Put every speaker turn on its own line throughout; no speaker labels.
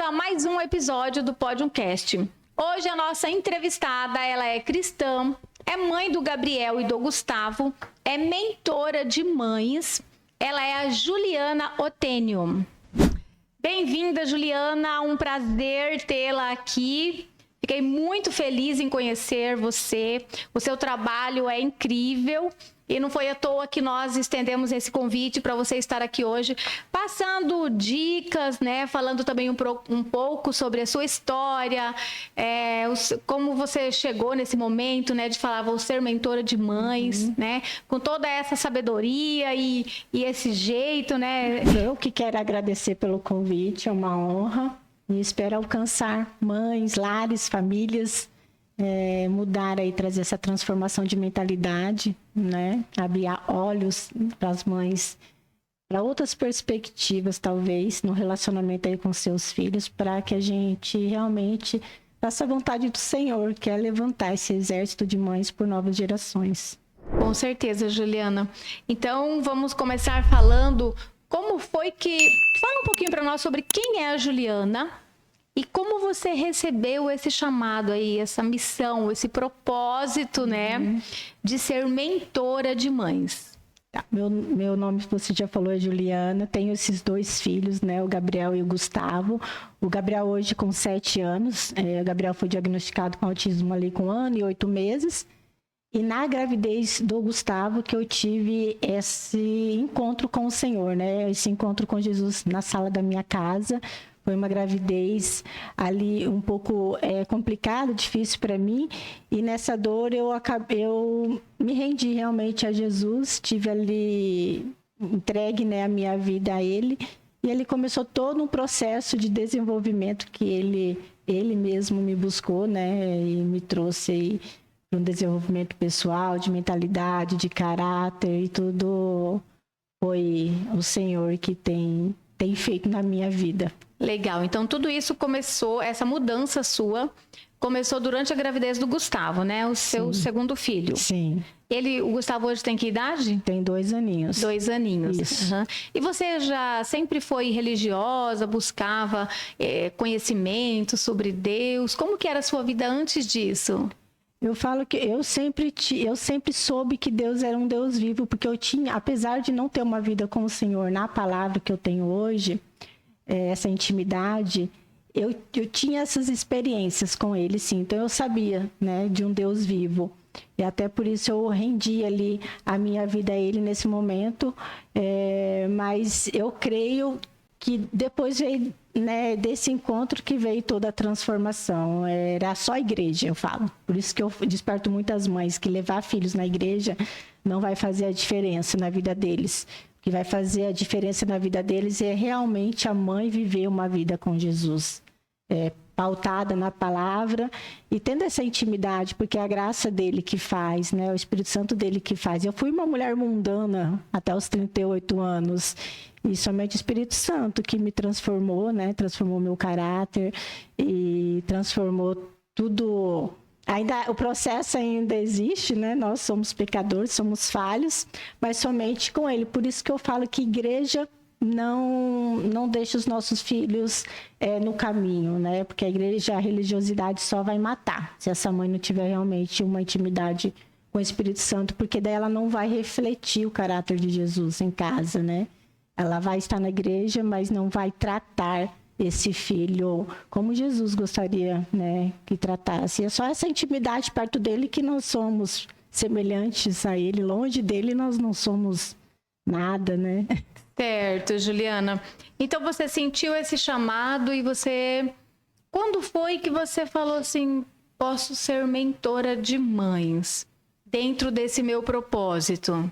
a mais um episódio do Podiumcast. Hoje a nossa entrevistada, ela é cristã, é mãe do Gabriel e do Gustavo, é mentora de mães, ela é a Juliana Otênio. Bem-vinda, Juliana, um prazer tê-la aqui. Fiquei muito feliz em conhecer você, o seu trabalho é incrível. E não foi à toa que nós estendemos esse convite para você estar aqui hoje, passando dicas, né? Falando também um pouco sobre a sua história, como você chegou nesse momento, né? De falar, vou ser mentora de mães, né? Com toda essa sabedoria e esse jeito, né?
Eu que quero agradecer pelo convite, é uma honra. E espero alcançar mães, lares, famílias, mudar aí, trazer essa transformação de mentalidade, né? Abrir olhos para as mães, para outras perspectivas, talvez, no relacionamento aí com seus filhos, para que a gente realmente faça a vontade do Senhor, que é levantar esse exército de mães por novas gerações.
Com certeza, Juliana. Então, vamos começar falando como foi que... Fala um pouquinho para nós sobre quem é a Juliana. E como você recebeu esse chamado aí, essa missão, esse propósito, né, de ser mentora de mães?
Tá. Meu nome, você já falou, é Juliana. Tenho esses dois filhos, né, o Gabriel e o Gustavo. O Gabriel hoje com 7 anos. O Gabriel foi diagnosticado com autismo ali com 1 ano e 8 meses. E na gravidez do Gustavo que eu tive esse encontro com o Senhor, né, esse encontro com Jesus na sala da minha casa. Foi uma gravidez ali um pouco complicada, difícil para mim. E nessa dor eu me rendi realmente a Jesus. Tive ali entregue, né, a minha vida a Ele. E Ele começou todo um processo de desenvolvimento que Ele mesmo me buscou, né, e me trouxe para um desenvolvimento pessoal, de mentalidade, de caráter. E tudo foi o Senhor que tem feito na minha vida.
Legal, então tudo isso começou, essa mudança sua, começou durante a gravidez do Gustavo, né? O seu segundo filho.
Sim.
O Gustavo hoje tem que idade?
Tem 2 aninhos.
2 aninhos.
Isso.
Uhum. E você já sempre foi religiosa, buscava conhecimento sobre Deus? Como que era a sua vida antes disso?
Eu falo que eu sempre soube que Deus era um Deus vivo, porque eu tinha, apesar de não ter uma vida com o Senhor na palavra que eu tenho hoje, essa intimidade, eu tinha essas experiências com Ele, sim. Então eu sabia, né, de um Deus vivo. E até por isso eu rendi ali a minha vida a Ele nesse momento. Mas eu creio que depois veio, né, desse encontro que veio toda a transformação. Era só a igreja, eu falo. Por isso que eu desperto muitas mães que levar filhos na igreja não vai fazer a diferença na vida deles. O que vai fazer a diferença na vida deles é realmente a mãe viver uma vida com Jesus. Pautada na palavra e tendo essa intimidade, porque é a graça dele que faz, né? O Espírito Santo dele que faz. Eu fui uma mulher mundana até os 38 anos e somente o Espírito Santo que me transformou, né? Transformou meu caráter e transformou tudo. O processo ainda existe, né? Nós somos pecadores, somos falhos, mas somente com ele. Por isso que eu falo que igreja não deixa os nossos filhos no caminho, né? Porque a religiosidade só vai matar, se essa mãe não tiver realmente uma intimidade com o Espírito Santo, porque daí ela não vai refletir o caráter de Jesus em casa, né? Ela vai estar na igreja, mas não vai tratar esse filho como Jesus gostaria, né, que tratasse. É só essa intimidade perto dele que nós somos semelhantes a ele. Longe dele nós não somos nada, né?
Certo, Juliana. Então você sentiu esse chamado e você... Quando foi que você falou assim, posso ser mentora de mães dentro desse meu propósito?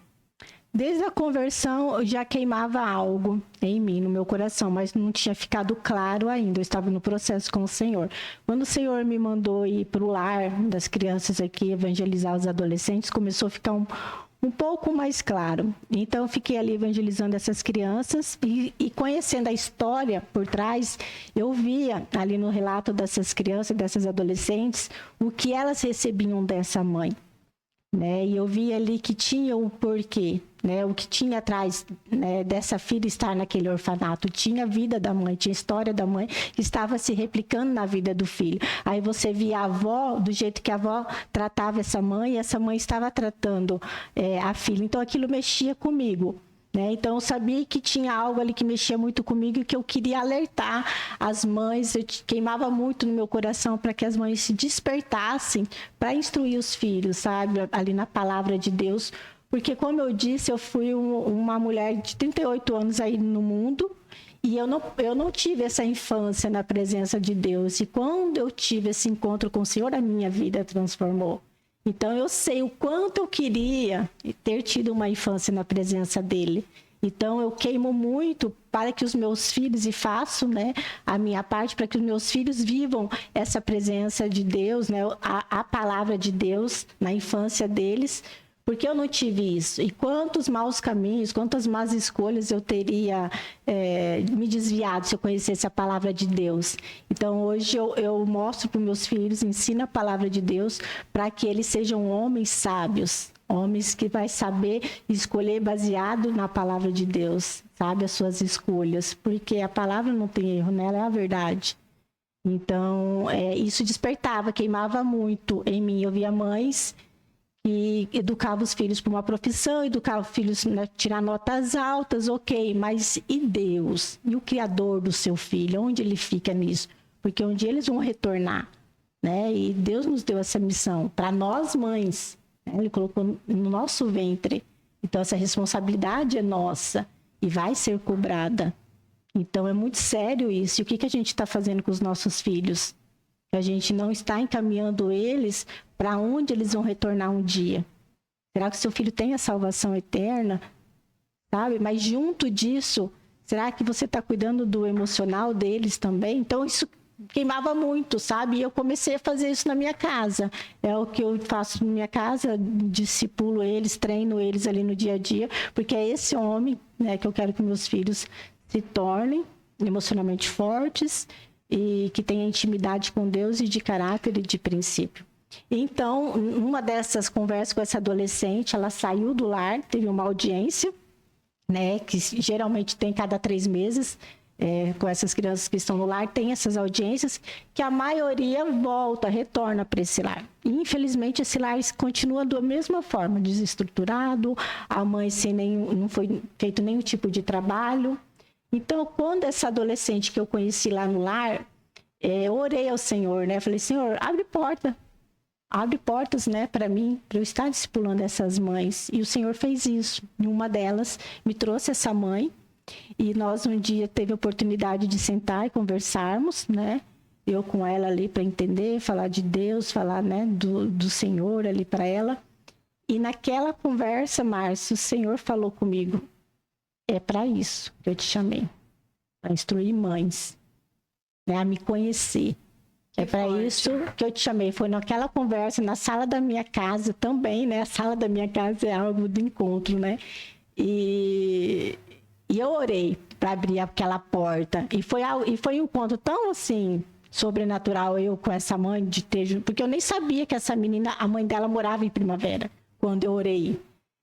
Desde a conversão eu já queimava algo em mim, no meu coração, mas não tinha ficado claro ainda. Eu estava no processo com o Senhor. Quando o Senhor me mandou ir para o lar das crianças aqui, evangelizar os adolescentes, começou a ficar um pouco mais claro. Então eu fiquei ali evangelizando essas crianças e conhecendo a história por trás, eu via ali no relato dessas crianças, dessas adolescentes, o que elas recebiam dessa mãe. Né? E eu vi ali que tinha o porquê. né? O que tinha atrás, né, dessa filha estar naquele orfanato. Tinha a vida da mãe, tinha a história da mãe que estava se replicando na vida do filho. Aí você via a avó, do jeito que a avó tratava essa mãe, e essa mãe estava tratando a filha. Então aquilo mexia comigo. Né? Então eu sabia que tinha algo ali que mexia muito comigo e que eu queria alertar as mães. Eu queimava muito no meu coração para que as mães se despertassem para instruir os filhos, sabe? Ali na palavra de Deus. Porque, como eu disse, eu fui uma mulher de 38 anos aí no mundo e eu não tive essa infância na presença de Deus. E quando eu tive esse encontro com o Senhor, a minha vida transformou. Então, eu sei o quanto eu queria ter tido uma infância na presença dele. Então, eu queimo muito para que os meus filhos, e faço, né, a minha parte, para que os meus filhos vivam essa presença de Deus, né, a palavra de Deus na infância deles, porque eu não tive isso. E quantos maus caminhos, quantas más escolhas eu teria me desviado se eu conhecesse a palavra de Deus. Então, hoje eu mostro para os meus filhos, ensino a palavra de Deus para que eles sejam homens sábios, homens que vai saber escolher baseado na palavra de Deus, sabe, as suas escolhas, porque a palavra não tem erro, né? Ela é a verdade. Então, isso despertava, queimava muito em mim. Eu via mães que educava os filhos para uma profissão, educava os filhos a tirar notas altas, ok, mas e Deus? E o Criador do seu filho? Onde ele fica nisso? Porque um dia eles vão retornar, né? E Deus nos deu essa missão para nós mães, né? Ele colocou no nosso ventre. Então essa responsabilidade é nossa e vai ser cobrada. Então é muito sério isso. E o que a gente está fazendo com os nossos filhos? A gente não está encaminhando eles para onde eles vão retornar um dia. Será que o seu filho tem a salvação eterna? Sabe? Mas junto disso, será que você está cuidando do emocional deles também? Então isso queimava muito, sabe? E eu comecei a fazer isso na minha casa. É o que eu faço na minha casa, discipulo eles, treino eles ali no dia a dia, porque é esse homem, né, que eu quero que meus filhos se tornem emocionalmente fortes e que tenha intimidade com Deus e de caráter e de princípio. Então, numa dessas conversas com essa adolescente, ela saiu do lar, teve uma audiência, né, que geralmente tem cada 3 meses, com essas crianças que estão no lar, tem essas audiências, que a maioria retorna para esse lar. E, infelizmente, esse lar continua da mesma forma, desestruturado, a mãe não foi feito nenhum tipo de trabalho. Então, quando essa adolescente que eu conheci lá no lar, eu orei ao Senhor, né? Falei, Senhor, abre portas, né, para mim, para eu estar discipulando essas mães. E o Senhor fez isso. E uma delas me trouxe essa mãe. E nós um dia teve a oportunidade de sentar e conversarmos, né? Eu com ela ali para entender, falar de Deus, falar, né, do Senhor ali para ela. E naquela conversa, Márcio, o Senhor falou comigo. É para isso que eu te chamei, para instruir mães, né, a me conhecer. É para isso que eu te chamei. Foi naquela conversa, na sala da minha casa também, né? A sala da minha casa é algo do encontro, né? E eu orei para abrir aquela porta. E foi um encontro tão, assim, sobrenatural, eu com essa mãe, porque eu nem sabia que essa menina, a mãe dela morava em Primavera, quando eu orei.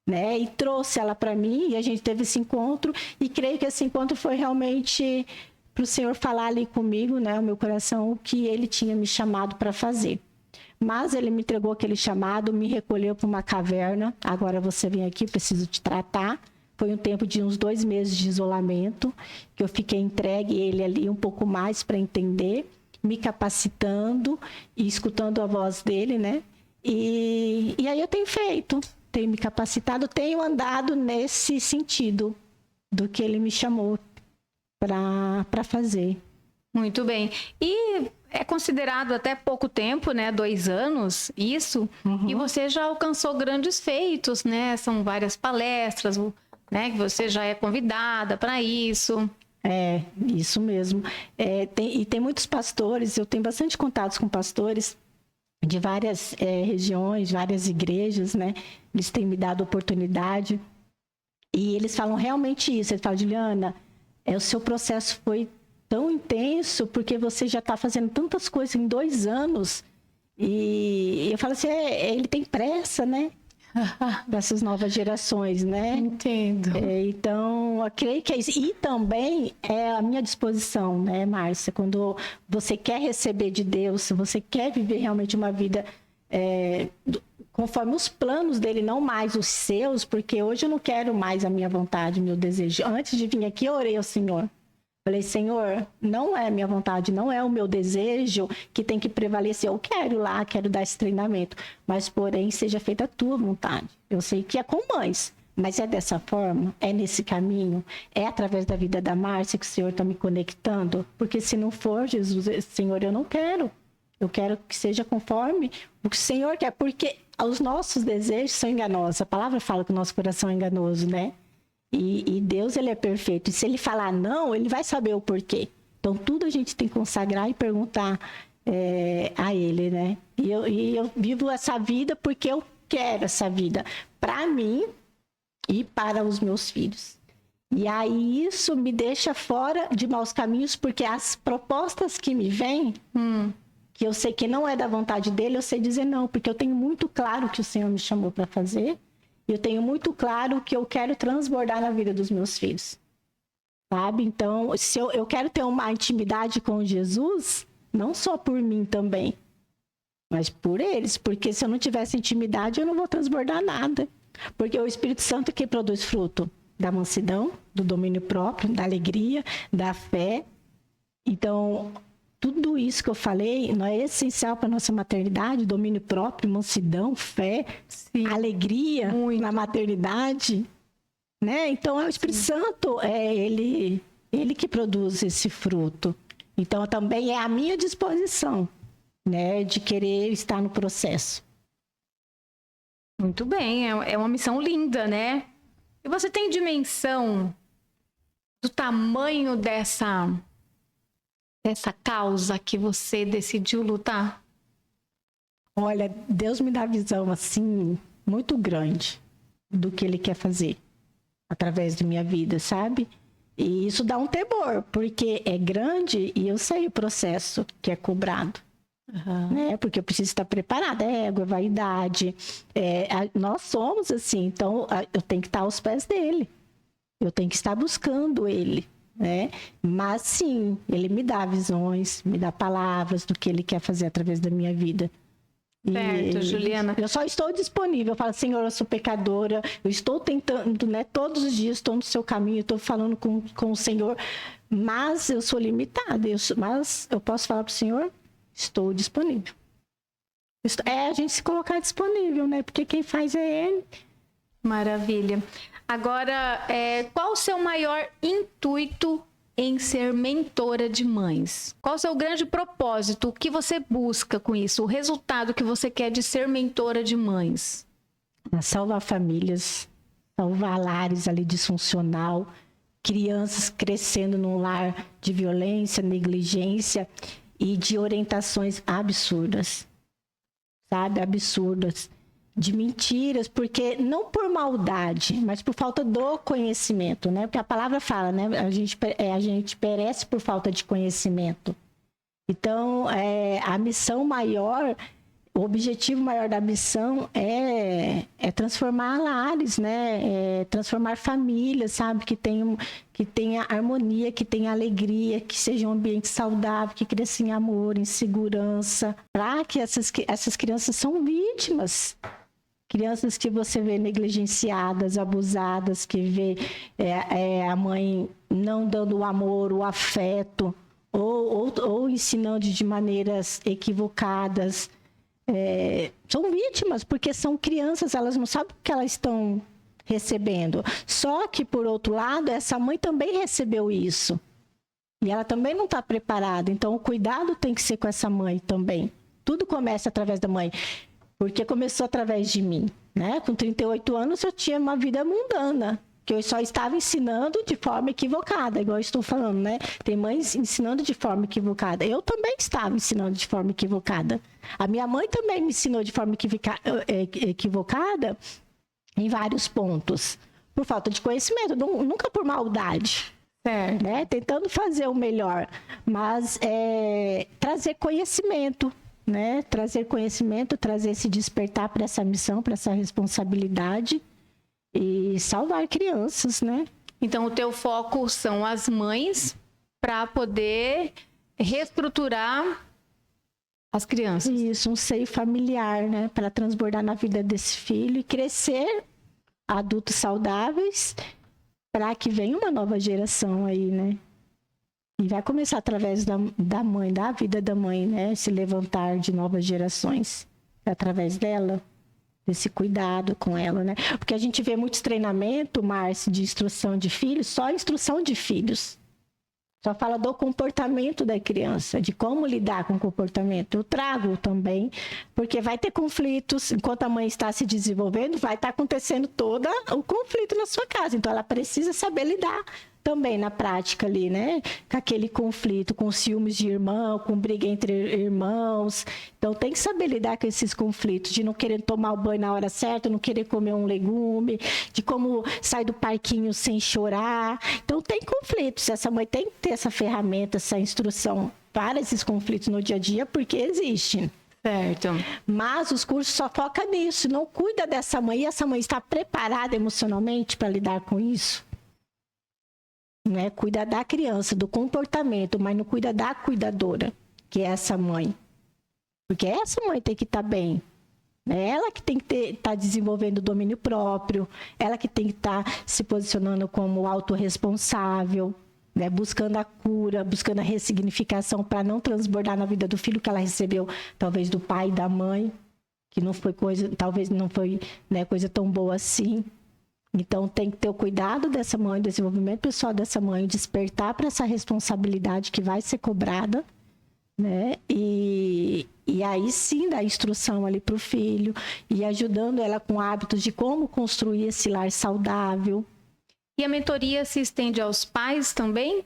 Né? E trouxe ela para mim e a gente teve esse encontro e creio que esse encontro foi realmente para o Senhor falar ali comigo, né, o meu coração, o que ele tinha me chamado para fazer. Mas ele me entregou aquele chamado, me recolheu para uma caverna. Agora você vem aqui, preciso te tratar. Foi um tempo de uns 2 meses de isolamento, que eu fiquei entregue ele ali um pouco mais para entender, me capacitando e escutando a voz dele, né? E aí eu tenho me capacitado, tenho andado nesse sentido do que ele me chamou para fazer.
Muito bem. E é considerado até pouco tempo, né? 2 anos, isso. Uhum. E você já alcançou grandes feitos, né? São várias palestras, né? Que você já é convidada para isso.
É, isso mesmo. Tem muitos pastores, eu tenho bastante contatos com pastores de várias regiões, várias igrejas, né? Eles têm me dado oportunidade e eles falam realmente isso. Eles falam, Juliana, o seu processo foi tão intenso porque você já está fazendo tantas coisas em 2 anos. E eu falo assim, ele tem pressa, né? dessas novas gerações, né?
Entendo.
Então, eu creio que é isso. E também é a minha disposição, né, Márcia? Quando você quer receber de Deus, se você quer viver realmente uma vida conforme os planos dele, não mais os seus, porque hoje eu não quero mais a minha vontade, o meu desejo. Antes de vir aqui, eu orei ao Senhor. Falei, Senhor, não é a minha vontade, não é o meu desejo que tem que prevalecer. Eu quero ir lá, quero dar esse treinamento, mas porém seja feita a tua vontade. Eu sei que é com mães, mas é dessa forma, é nesse caminho, é através da vida da Márcia que o Senhor está me conectando, porque se não for, Jesus, Senhor, eu não quero. Eu quero que seja conforme o que o Senhor quer, porque os nossos desejos são enganosos. A palavra fala que o nosso coração é enganoso, né? E Deus, ele é perfeito. E se ele falar não, ele vai saber o porquê. Então, tudo a gente tem que consagrar e perguntar a ele, né? E eu vivo essa vida porque eu quero essa vida para mim e para os meus filhos. E aí, isso me deixa fora de maus caminhos, porque as propostas que me vêm, que eu sei que não é da vontade dele, eu sei dizer não, porque eu tenho muito claro o que o Senhor me chamou para fazer. Eu tenho muito claro que eu quero transbordar na vida dos meus filhos, sabe? Então, se eu quero ter uma intimidade com Jesus, não só por mim também, mas por eles, porque se eu não tivesse intimidade, eu não vou transbordar nada. Porque o Espírito Santo é quem produz fruto da mansidão, do domínio próprio, da alegria, da fé. Então, tudo isso que eu falei não é essencial para a nossa maternidade, domínio próprio, mansidão, fé, sim, alegria na maternidade, né? Então, é o Espírito Santo, ele que produz esse fruto. Então, também é a minha disposição, né, de querer estar no processo.
Muito bem, é uma missão linda, né? E você tem dimensão do tamanho dessa causa que você decidiu lutar?
Olha, Deus me dá visão, assim, muito grande do que Ele quer fazer através de minha vida, sabe? E isso dá um temor, porque é grande e eu sei o processo que é cobrado. Né? Porque eu preciso estar preparada, ego, vaidade. Nós somos assim, então eu tenho que estar aos pés dele. Eu tenho que estar buscando ele. Né? Mas sim, ele me dá visões, me dá palavras do que ele quer fazer através da minha vida.
Certo, Juliana.
Eu só estou disponível. Eu falo, Senhor, eu sou pecadora, eu estou tentando, né? Todos os dias estou no seu caminho, estou falando com o Senhor, mas eu sou limitada. Mas eu posso falar para o Senhor, estou disponível. A gente se colocar disponível, né? Porque quem faz é ele.
Maravilha. Agora, qual o seu maior intuito em ser mentora de mães? Qual o seu grande propósito? O que você busca com isso? O resultado que você quer de ser mentora de mães?
Salvar famílias, salvar lares ali disfuncional, crianças crescendo num lar de violência, negligência e de orientações absurdas, sabe? Absurdas. De mentiras, porque não por maldade, mas por falta do conhecimento, né? Porque a palavra fala, né? A gente perece por falta de conhecimento. Então, a missão maior, o objetivo maior da missão é transformar lares, né? Transformar famílias, sabe? Que tenha harmonia, que tenha alegria, que seja um ambiente saudável, que cresça em amor, em segurança. Para que essas crianças são vítimas. Crianças que você vê negligenciadas, abusadas, que vê a mãe não dando o amor, o afeto, ou ensinando de maneiras equivocadas. São vítimas, porque são crianças, elas não sabem o que elas estão recebendo. Só que, por outro lado, essa mãe também recebeu isso. E ela também não está preparada. Então, o cuidado tem que ser com essa mãe também. Tudo começa através da mãe. Porque começou através de mim, né? Com 38 anos eu tinha uma vida mundana, que eu só estava ensinando de forma equivocada, igual eu estou falando, né? Tem mães ensinando de forma equivocada. Eu também estava ensinando de forma equivocada. A minha mãe também me ensinou de forma equivocada em vários pontos, por falta de conhecimento, nunca por maldade. Né? Tentando fazer o melhor, mas trazer conhecimento. né? Trazer conhecimento, trazer esse despertar para essa missão, para essa responsabilidade e salvar crianças, né?
Então, o teu foco são as mães para poder reestruturar as crianças.
Isso, um seio familiar, né? Para transbordar na vida desse filho e crescer adultos saudáveis para que venha uma nova geração aí, né? E vai começar através da mãe, da vida da mãe, né? Se levantar de novas gerações. Através dela, desse cuidado com ela, né? Porque a gente vê muitos treinamentos, Márcio, de instrução de filhos, só instrução de filhos. Só fala do comportamento da criança, de como lidar com o comportamento. Eu trago também, porque vai ter conflitos, enquanto a mãe está se desenvolvendo, vai estar acontecendo todo o conflito na sua casa. Então, ela precisa saber lidar também na prática ali, né? Com aquele conflito, com ciúmes de irmão, com briga entre irmãos. Então, tem que saber lidar com esses conflitos, de não querer tomar o banho na hora certa, não querer comer um legume, de como sair do parquinho sem chorar. Então, tem conflitos. Essa mãe tem que ter essa ferramenta, essa instrução para esses conflitos no dia a dia, porque existem.
Certo.
Mas os cursos só focam nisso, não cuida dessa mãe. E essa mãe está preparada emocionalmente para lidar com isso? Né? Cuida da criança, do comportamento, mas não cuida da cuidadora, que é essa mãe. Porque essa mãe tem que estar bem. É ela que tem que estar desenvolvendo o domínio próprio, ela que tem que estar se posicionando como autorresponsável, né? Buscando a cura, buscando a ressignificação para não transbordar na vida do filho que ela recebeu, talvez do pai e da mãe, que não foi coisa, talvez não foi, né, coisa tão boa assim. Então, tem que ter o cuidado dessa mãe, o desenvolvimento pessoal dessa mãe, despertar para essa responsabilidade que vai ser cobrada, né? E aí sim dar instrução ali para o filho e ajudando ela com hábitos de como construir esse lar saudável.
E a mentoria se estende aos pais também?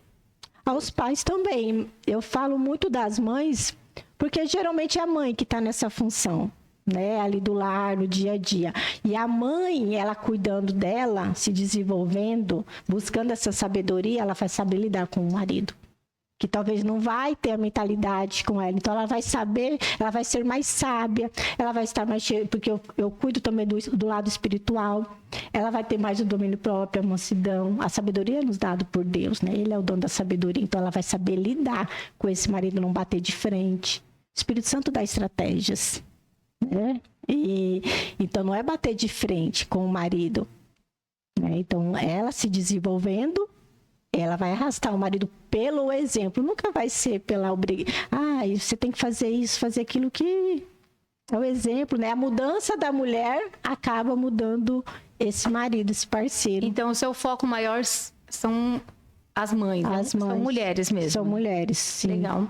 Aos pais também. Eu falo muito das mães, porque geralmente é a mãe que está nessa função, né, ali do lar, no dia a dia. E a mãe, ela cuidando dela, se desenvolvendo, buscando essa sabedoria, ela vai saber lidar com o marido, que talvez não vai ter a mentalidade com ela. Então, ela vai saber, ela vai ser mais sábia, ela vai estar mais cheia, porque eu cuido também do lado espiritual. Ela vai ter mais o domínio próprio, a mansidão. A sabedoria é nos dado por Deus, né? Ele é o dono da sabedoria. Então, ela vai saber lidar com esse marido, não bater de frente. O Espírito Santo dá estratégias. Né? Então não é bater de frente com o marido, né? Então ela se desenvolvendo, ela vai arrastar o marido pelo exemplo, nunca vai ser pela obrigação. Você tem que fazer isso, fazer aquilo, que é o exemplo, né? A mudança da mulher acaba mudando esse marido, esse parceiro.
Então o seu foco maior são as mães, né? São mulheres mesmo.
São mulheres, sim.
Legal.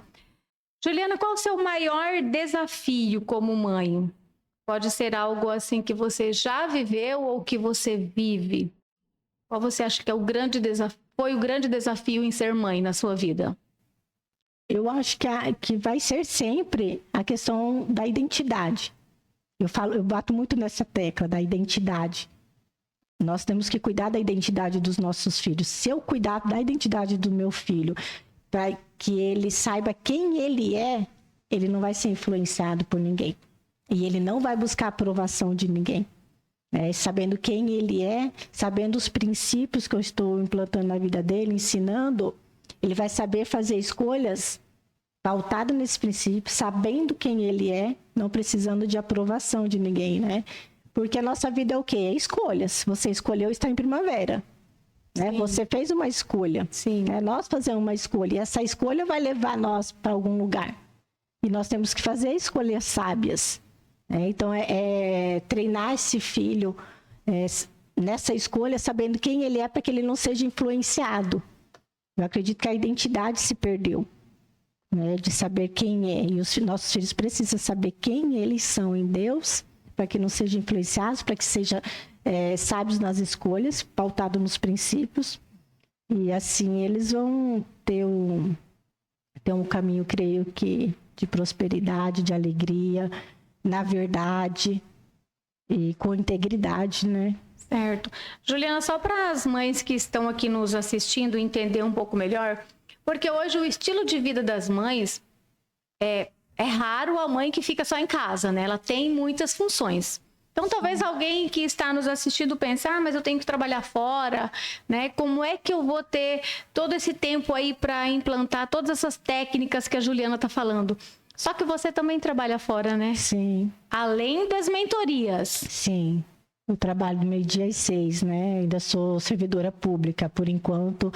Juliana, qual o seu maior desafio como mãe? Pode ser algo assim que você já viveu ou que você vive? Qual você acha que é foi o grande desafio em ser mãe na sua vida?
Eu acho que vai ser sempre a questão da identidade. Eu bato muito nessa tecla da identidade. Nós temos que cuidar da identidade dos nossos filhos. Se eu cuidar da identidade do meu filho, para que ele saiba quem ele é, ele não vai ser influenciado por ninguém. E ele não vai buscar a aprovação de ninguém. Sabendo quem ele é, sabendo os princípios que eu estou implantando na vida dele, ensinando, ele vai saber fazer escolhas pautadas nesse princípio, sabendo quem ele é, não precisando de aprovação de ninguém, né? Porque a nossa vida é o quê? É escolhas. Você escolheu estar em primavera. Né? Você fez uma escolha.
Sim.
Né? Nós fazemos uma escolha. E essa escolha vai levar nós para algum lugar. E nós temos que fazer escolhas sábias. Né? Então, treinar esse filho nessa escolha, sabendo quem ele é, para que ele não seja influenciado. Eu acredito que a identidade se perdeu. Né? De saber quem é. E os nossos filhos precisam saber quem eles são em Deus, para que não sejam influenciados, para que sejam sábios nas escolhas, pautados nos princípios. E assim eles vão ter um caminho, creio que, de prosperidade, de alegria, na verdade e com integridade, né?
Certo. Juliana, só para as mães que estão aqui nos assistindo entender um pouco melhor, porque hoje o estilo de vida das mães é raro a mãe que fica só em casa, né? Ela tem muitas funções. Então, talvez alguém que está nos assistindo pense, mas eu tenho que trabalhar fora, né? Como é que eu vou ter todo esse tempo aí para implantar todas essas técnicas que a Juliana está falando? Só que você também trabalha fora, né?
Sim.
Além das mentorias.
Sim. Eu trabalho do meio-dia às 6, né? Ainda sou servidora pública, por enquanto,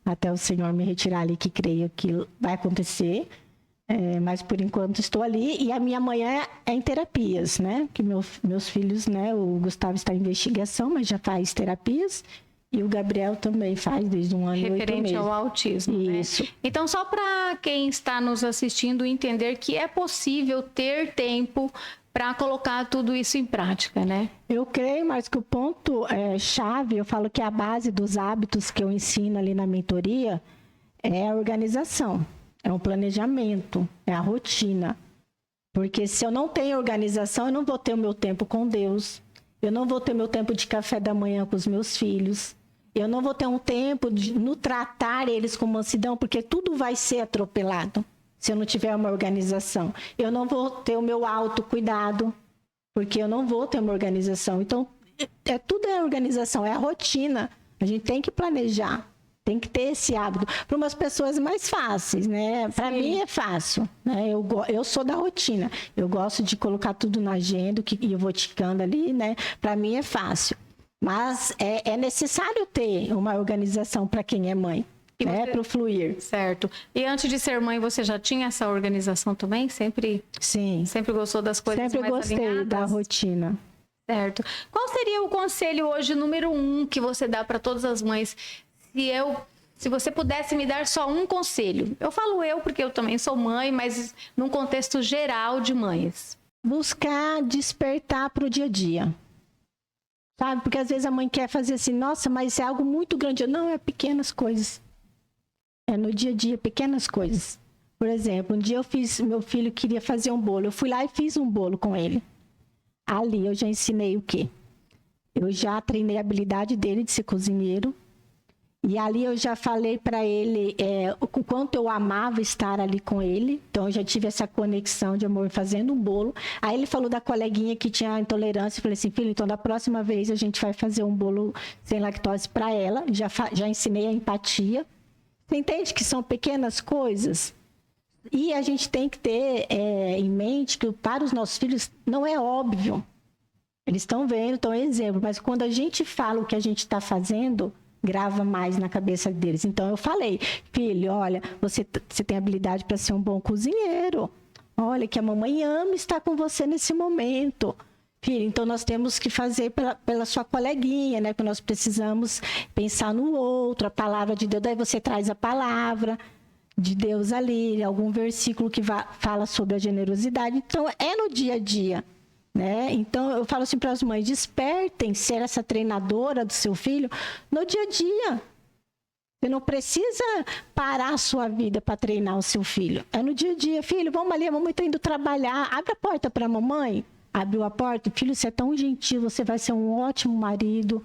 até o Senhor me retirar ali, que creio que vai acontecer. Mas por enquanto estou ali, e a minha manhã é em terapias, né? Que meus filhos, né? O Gustavo está em investigação, mas já faz terapias, e o Gabriel também faz desde 1 ano e 8 meses.
Referente ao autismo,
Isso.
Né? Então, só para quem está nos assistindo entender que é possível ter tempo para colocar tudo isso em prática, né?
Eu creio, mas que o ponto chave, eu falo que a base dos hábitos que eu ensino ali na mentoria é a organização. É um planejamento, é a rotina. Porque se eu não tenho organização, eu não vou ter o meu tempo com Deus. Eu não vou ter meu tempo de café da manhã com os meus filhos. Eu não vou ter um tempo de no tratar eles com mansidão, porque tudo vai ser atropelado se eu não tiver uma organização. Eu não vou ter o meu autocuidado, porque eu não vou ter uma organização. Então, tudo é organização, é a rotina. A gente tem que planejar. Tem que ter esse hábito. Para umas pessoas mais fáceis, né? Para mim é fácil, né? Eu sou da rotina. Eu gosto de colocar tudo na agenda e eu vou ticando ali, né? Para mim é fácil. Mas é necessário ter uma organização para quem é mãe, né? Para o fluir.
Certo. E antes de ser mãe, você já tinha essa organização também?
Sim.
Sempre gostou das coisas
Sempre
mais
gostei
alinhadas?
da rotina.
Certo. Qual seria o conselho hoje número 1 que você dá para todas as mães? Se você pudesse me dar só um conselho. Eu falo porque eu também sou mãe, mas num contexto geral de mães.
Buscar despertar para o dia a dia. Sabe? Porque às vezes a mãe quer fazer assim, nossa, mas é algo muito grande. Não, é pequenas coisas. É no dia a dia, pequenas coisas. Por exemplo, um dia meu filho queria fazer um bolo. Eu fui lá e fiz um bolo com ele. Ali eu já ensinei o quê? Eu já treinei a habilidade dele de ser cozinheiro. E ali eu já falei para ele o quanto eu amava estar ali com ele. Então eu já tive essa conexão de amor fazendo um bolo. Aí ele falou da coleguinha que tinha intolerância. Eu falei assim, filho, então da próxima vez a gente vai fazer um bolo sem lactose para ela. Já ensinei a empatia. Você entende que são pequenas coisas? E a gente tem que ter em mente que para os nossos filhos não é óbvio. Eles estão vendo, estão exemplo. Mas quando a gente fala o que a gente está fazendo, grava mais na cabeça deles. Então eu falei, filho, olha, você tem habilidade para ser um bom cozinheiro. Olha, que a mamãe ama estar com você nesse momento. Filho, então nós temos que fazer pela sua coleguinha, né? Porque nós precisamos pensar no outro, a palavra de Deus. Daí você traz a palavra de Deus ali, algum versículo que fala sobre a generosidade. Então é no dia a dia. Né? Então eu falo assim para as mães, despertem ser essa treinadora do seu filho no dia a dia. Você não precisa parar a sua vida para treinar o seu filho. É no dia a dia. Filho, vamos ali, a mamãe está indo trabalhar, abre a porta para a mamãe. Abriu a porta, filho, você é tão gentil, você vai ser um ótimo marido,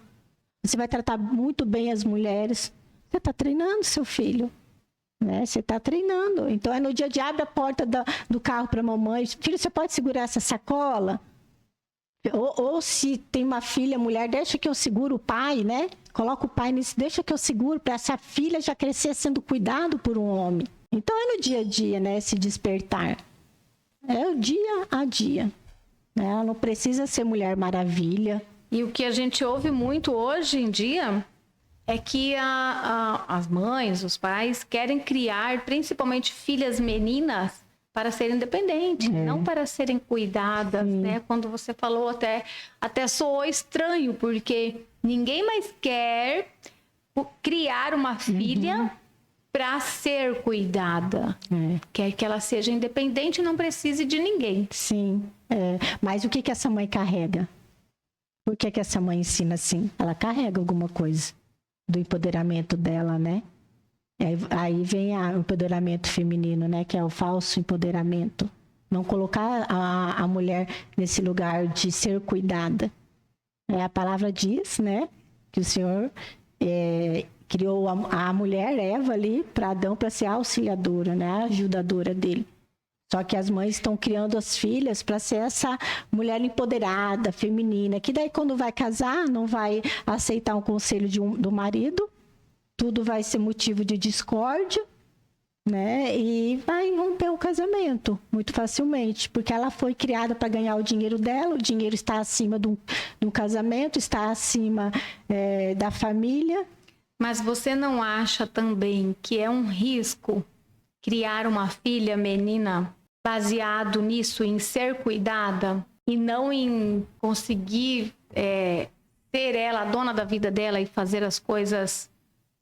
você vai tratar muito bem as mulheres. Você está treinando seu filho. Né? Você está treinando. Então é no dia a dia, abre a porta do carro para a mamãe. Filho, você pode segurar essa sacola? Ou se tem uma filha, mulher, deixa que eu seguro o pai, né? Coloca o pai nisso, deixa que eu seguro para essa filha já crescer sendo cuidado por um homem. Então é no dia a dia, né? Se despertar. É o dia a dia. Né? Ela não precisa ser Mulher Maravilha.
E o que a gente ouve muito hoje em dia é que as mães, os pais querem criar, principalmente filhas meninas, para serem independentes, não para serem cuidadas, né? Quando você falou até soou estranho, porque ninguém mais quer criar uma filha para ser cuidada. Quer que ela seja independente e não precise de ninguém.
Sim, mas o que essa mãe carrega? Por que essa mãe ensina assim? Ela carrega alguma coisa do empoderamento dela, né? Aí vem o empoderamento feminino, né? Que é o falso empoderamento. Não colocar a mulher nesse lugar de ser cuidada. A palavra diz, né? Que o Senhor criou a mulher, Eva, ali, para Adão, para ser a auxiliadora, né? A ajudadora dele. Só que as mães estão criando as filhas para ser essa mulher empoderada, feminina, que daí quando vai casar não vai aceitar um conselho do marido, tudo vai ser motivo de discórdia, né? E vai romper o casamento muito facilmente, porque ela foi criada para ganhar o dinheiro dela, o dinheiro está acima do casamento, está acima da família.
Mas você não acha também que é um risco criar uma filha menina baseado nisso, em ser cuidada e não em conseguir ser ela a dona da vida dela e fazer as coisas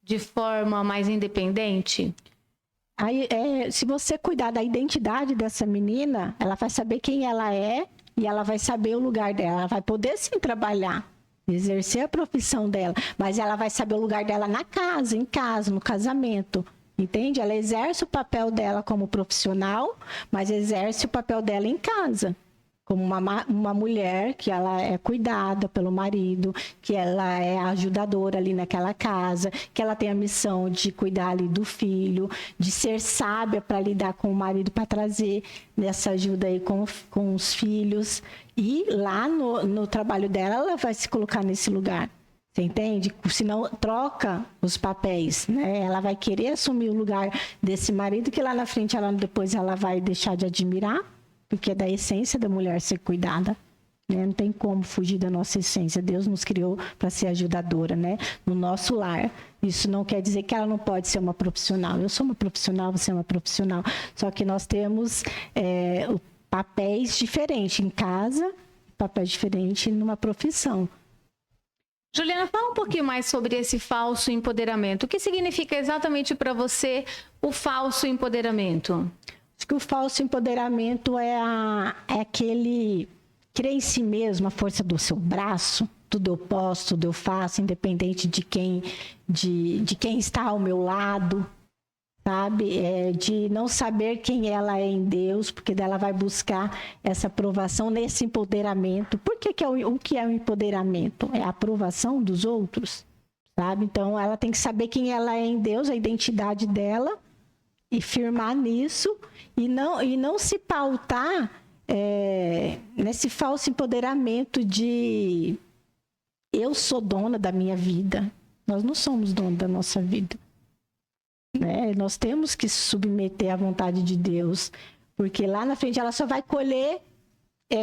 de forma mais independente?
Aí, se você cuidar da identidade dessa menina, ela vai saber quem ela é e ela vai saber o lugar dela. Ela vai poder sim trabalhar, exercer a profissão dela, mas ela vai saber o lugar dela na casa, em casa, no casamento. Entende? Ela exerce o papel dela como profissional, mas exerce o papel dela em casa. Como uma mulher que ela é cuidada pelo marido, que ela é ajudadora ali naquela casa, que ela tem a missão de cuidar ali do filho, de ser sábia para lidar com o marido, para trazer essa ajuda aí com os filhos. E lá no trabalho dela, ela vai se colocar nesse lugar. Você entende? Senão troca os papéis, né? Ela vai querer assumir o lugar desse marido que lá na frente, depois ela vai deixar de admirar, porque é da essência da mulher ser cuidada, né? Não tem como fugir da nossa essência. Deus nos criou para ser ajudadora, né? No nosso lar. Isso não quer dizer que ela não pode ser uma profissional. Eu sou uma profissional, você é uma profissional. Só que nós temos papéis diferentes em casa, papéis diferentes numa profissão.
Juliana, fala um pouquinho mais sobre esse falso empoderamento. O que significa exatamente para você o falso empoderamento?
Acho que o falso empoderamento é aquele crer em si mesmo, a força do seu braço, tudo eu posso, tudo eu faço, independente de quem está ao meu lado, sabe? De não saber quem ela é em Deus, porque dela vai buscar essa aprovação nesse empoderamento. Por que o que é o empoderamento? É a aprovação dos outros, sabe? Então, ela tem que saber quem ela é em Deus, a identidade dela, e firmar nisso, e não se pautar nesse falso empoderamento de eu sou dona da minha vida. Nós não somos donos da nossa vida. Né? Nós temos que se submeter à vontade de Deus, porque lá na frente ela só vai colher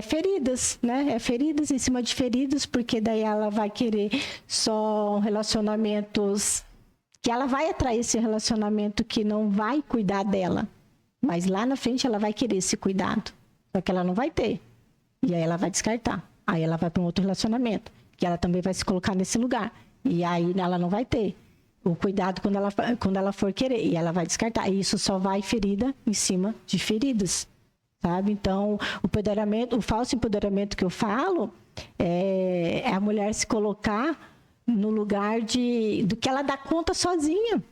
feridas, né? Feridas em cima de feridas, porque daí ela vai querer só relacionamentos que ela vai atrair esse relacionamento que não vai cuidar dela, mas lá na frente ela vai querer esse cuidado, só que ela não vai ter, e aí ela vai descartar, aí ela vai para um outro relacionamento, que ela também vai se colocar nesse lugar, e aí ela não vai ter o cuidado quando ela for querer, e ela vai descartar, e isso só vai ferida em cima de feridas, sabe? Então, o falso empoderamento que eu falo é a mulher se colocar no lugar do que ela dá conta sozinha,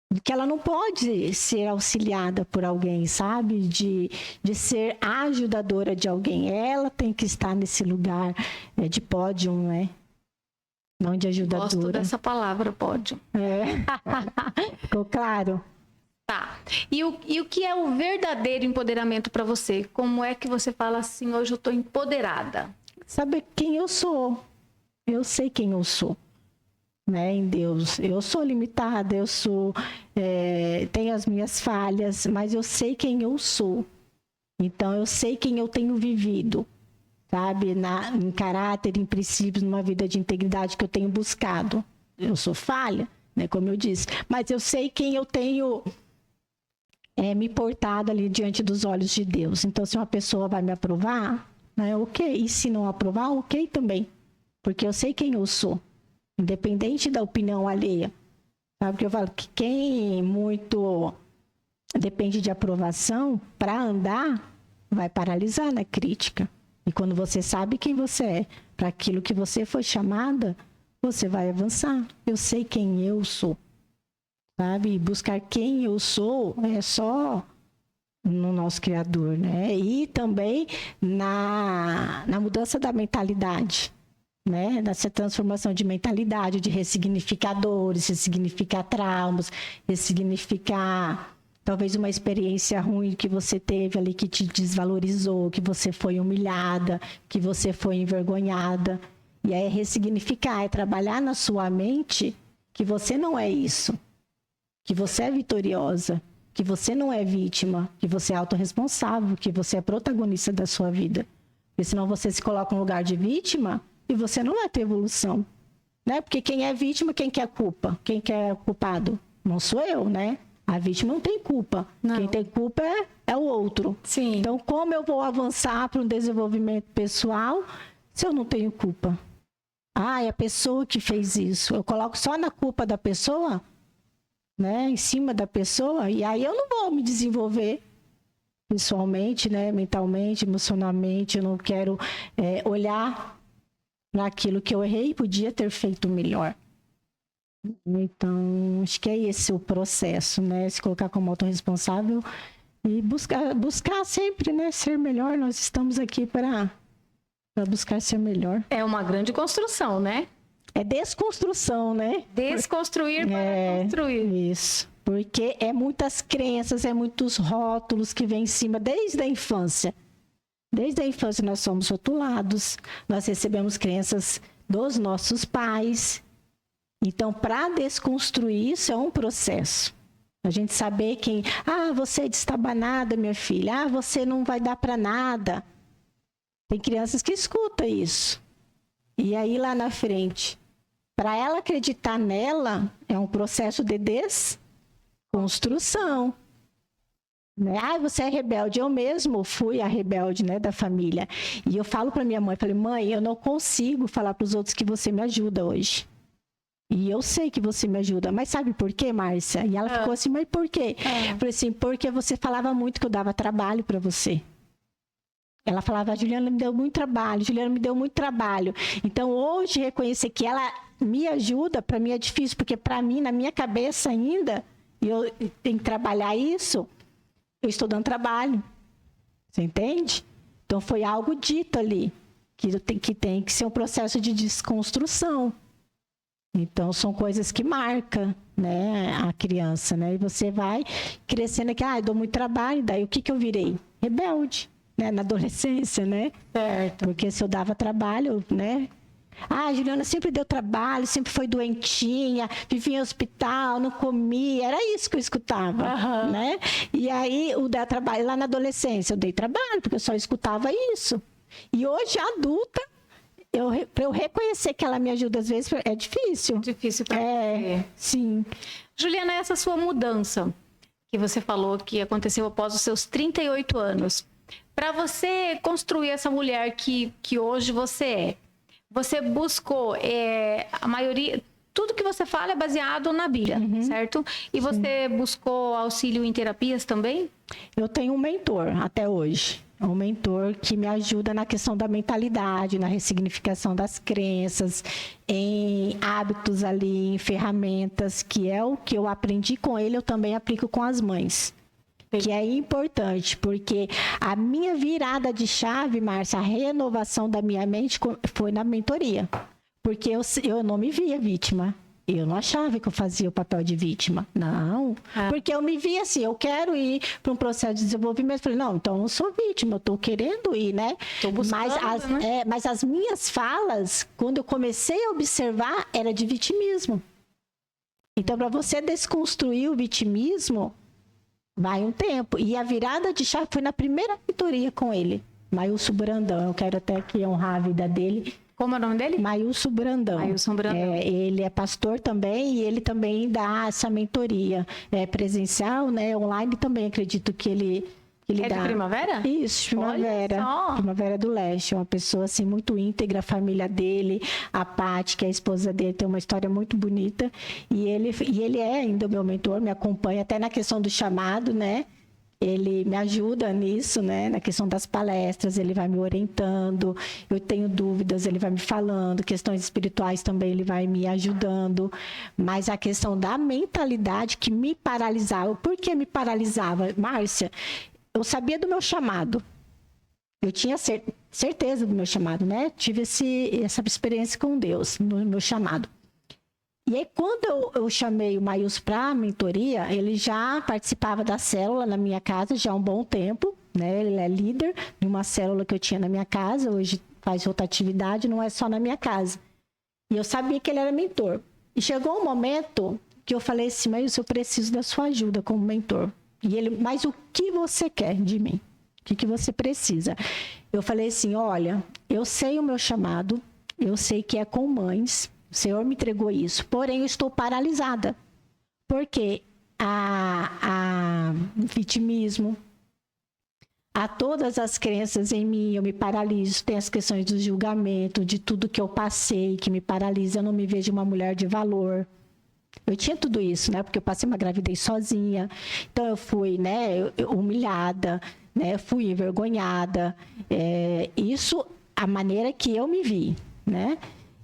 do que ela não pode ser auxiliada por alguém, sabe? De ser a ajudadora de alguém. Ela tem que estar nesse lugar de pódio, né? Não de ajudadora.
Gosto dessa palavra, pódio.
Ficou claro?
Tá. E o que é o verdadeiro empoderamento para você? Como é que você fala assim, hoje eu estou empoderada?
Saber quem eu sou. Eu sei quem eu sou, né, em Deus. Eu sou limitada, eu sou, tenho as minhas falhas, mas eu sei quem eu sou. Então, eu sei quem eu tenho vivido, sabe? Em caráter, em princípios, numa vida de integridade que eu tenho buscado. Eu sou falha, né, como eu disse, mas eu sei quem eu tenho me portado ali diante dos olhos de Deus. Então, se uma pessoa vai me aprovar, né, ok. E se não aprovar, ok também. Porque eu sei quem eu sou, independente da opinião alheia. Sabe? Porque eu falo que quem muito depende de aprovação, para andar, vai paralisar na crítica. E quando você sabe quem você é, para aquilo que você foi chamada, você vai avançar. Eu sei quem eu sou. Sabe? E buscar quem eu sou é só no nosso Criador, né? E também na mudança da mentalidade. Né? Nessa transformação de mentalidade, de ressignificar dores, ressignificar traumas, ressignificar talvez uma experiência ruim que você teve ali, que te desvalorizou, que você foi humilhada, que você foi envergonhada. E aí é ressignificar, é trabalhar na sua mente que você não é isso, que você é vitoriosa, que você não é vítima, que você é autorresponsável, que você é protagonista da sua vida. Porque senão você se coloca no lugar de vítima e você não vai ter evolução, né? Porque quem é vítima, quem quer culpa? Quem quer culpado? Não sou eu, né? A vítima não tem culpa.
Não.
Quem tem culpa é o outro.
Sim.
Então, como eu vou avançar para um desenvolvimento pessoal se eu não tenho culpa? Ah, é a pessoa que fez isso. Eu coloco só na culpa da pessoa, né? Em cima da pessoa, e aí eu não vou me desenvolver pessoalmente, né? Mentalmente, emocionalmente. Eu não quero olhar para aquilo que eu errei e podia ter feito melhor. Então, acho que é esse o processo, né? Se colocar como autorresponsável e buscar sempre, né? Ser melhor. Nós estamos aqui para buscar ser melhor.
É uma grande construção, né?
É desconstrução, né?
Desconstruir para construir.
Isso. Porque é muitas crenças, é muitos rótulos que vêm em cima desde a infância. Desde a infância nós somos rotulados, nós recebemos crenças dos nossos pais. Então, para desconstruir isso é um processo. A gente saber quem... Ah, você é destabanada, minha filha. Ah, você não vai dar para nada. Tem crianças que escutam isso. E aí, lá na frente, para ela acreditar nela, é um processo de desconstrução. Né? Ah, você é rebelde. Eu mesmo fui a rebelde, né, da família. E eu falo para minha mãe, falei, mãe, eu não consigo falar para os outros que você me ajuda hoje. E eu sei que você me ajuda, mas sabe por quê, Márcia? E ela ficou assim, mas por quê? Eu falei assim, porque você falava muito que eu dava trabalho para você. Ela falava, a Juliana me deu muito trabalho, Juliana me deu muito trabalho. Então, hoje, reconhecer que ela me ajuda, para mim é difícil, porque para mim, na minha cabeça ainda, e eu tenho que trabalhar isso, eu estou dando trabalho. Você entende? Então, foi algo dito ali, que tem que ser um processo de desconstrução. Então, são coisas que marcam, né, a criança, né? E você vai crescendo aqui, eu dou muito trabalho, daí o que eu virei? Rebelde, né? Na adolescência, né?
Certo.
Porque se eu dava trabalho, né? Ah, a Juliana sempre deu trabalho, sempre foi doentinha, vivia em hospital, não comia, era isso que eu escutava, né? E aí, o dar trabalho, lá na adolescência, eu dei trabalho, porque eu só escutava isso. E hoje, adulta, para eu reconhecer que ela me ajuda às vezes, é difícil.
Difícil para você.
Sim.
Juliana, essa sua mudança que você falou que aconteceu após os seus 38 anos, para você construir essa mulher que hoje você buscou a maioria... Tudo que você fala é baseado na Bíblia, certo? E você buscou auxílio em terapias também?
Eu tenho um mentor até hoje. Um mentor que me ajuda na questão da mentalidade, na ressignificação das crenças, em hábitos ali, em ferramentas, que é o que eu aprendi com ele, eu também aplico com as mães. Que é importante, porque a minha virada de chave, Márcia, a renovação da minha mente foi na mentoria. Porque eu não me via vítima. Eu não achava que eu fazia o papel de vítima. Não. Porque eu me via assim, eu quero ir para um processo de desenvolvimento. Falei, não, então eu não sou vítima, eu estou querendo ir, né?
Tô buscando,
mas as minhas falas, quando eu comecei a observar, era de vitimismo. Então, para você desconstruir o vitimismo, vai um tempo. E a virada de chave foi na primeira mentoria com ele. Maílson Brandão. Eu quero até aqui honrar a vida dele.
Como é o nome dele?
Maílson Brandão.
Maílson Brandão.
Ele é pastor também e ele também dá essa mentoria presencial, né? Online também, acredito que ele dá.
De Primavera?
Isso, Primavera. Primavera do Leste. Uma pessoa assim muito íntegra, a família dele, a Paty, que é a esposa dele, tem uma história muito bonita. E ele é ainda o meu mentor, me acompanha até na questão do chamado, né? Ele me ajuda nisso, né? Na questão das palestras, ele vai me orientando. Eu tenho dúvidas, ele vai me falando. Questões espirituais também, ele vai me ajudando. Mas a questão da mentalidade que me paralisava. Por que me paralisava? Márcia, eu sabia do meu chamado. Eu tinha certeza do meu chamado, né? Tive essa experiência com Deus, no meu chamado. E aí, quando eu chamei o Maílson para a mentoria, ele já participava da célula na minha casa já há um bom tempo, né? Ele é líder de uma célula que eu tinha na minha casa, hoje faz rotatividade, não é só na minha casa. E eu sabia que ele era mentor. E chegou um momento que eu falei assim, Maílson, eu preciso da sua ajuda como mentor. E ele, mas o que você quer de mim? O que você precisa? Eu falei assim, olha, eu sei o meu chamado, eu sei que é com mães, o Senhor me entregou isso, porém eu estou paralisada. Porque a vitimismo, há todas as crenças em mim, eu me paraliso, tem as questões do julgamento, de tudo que eu passei, que me paralisa, eu não me vejo uma mulher de valor. Eu tinha tudo isso, né? Porque eu passei uma gravidez sozinha, então eu fui, né, humilhada, né, fui envergonhada, isso a maneira que eu me vi, né?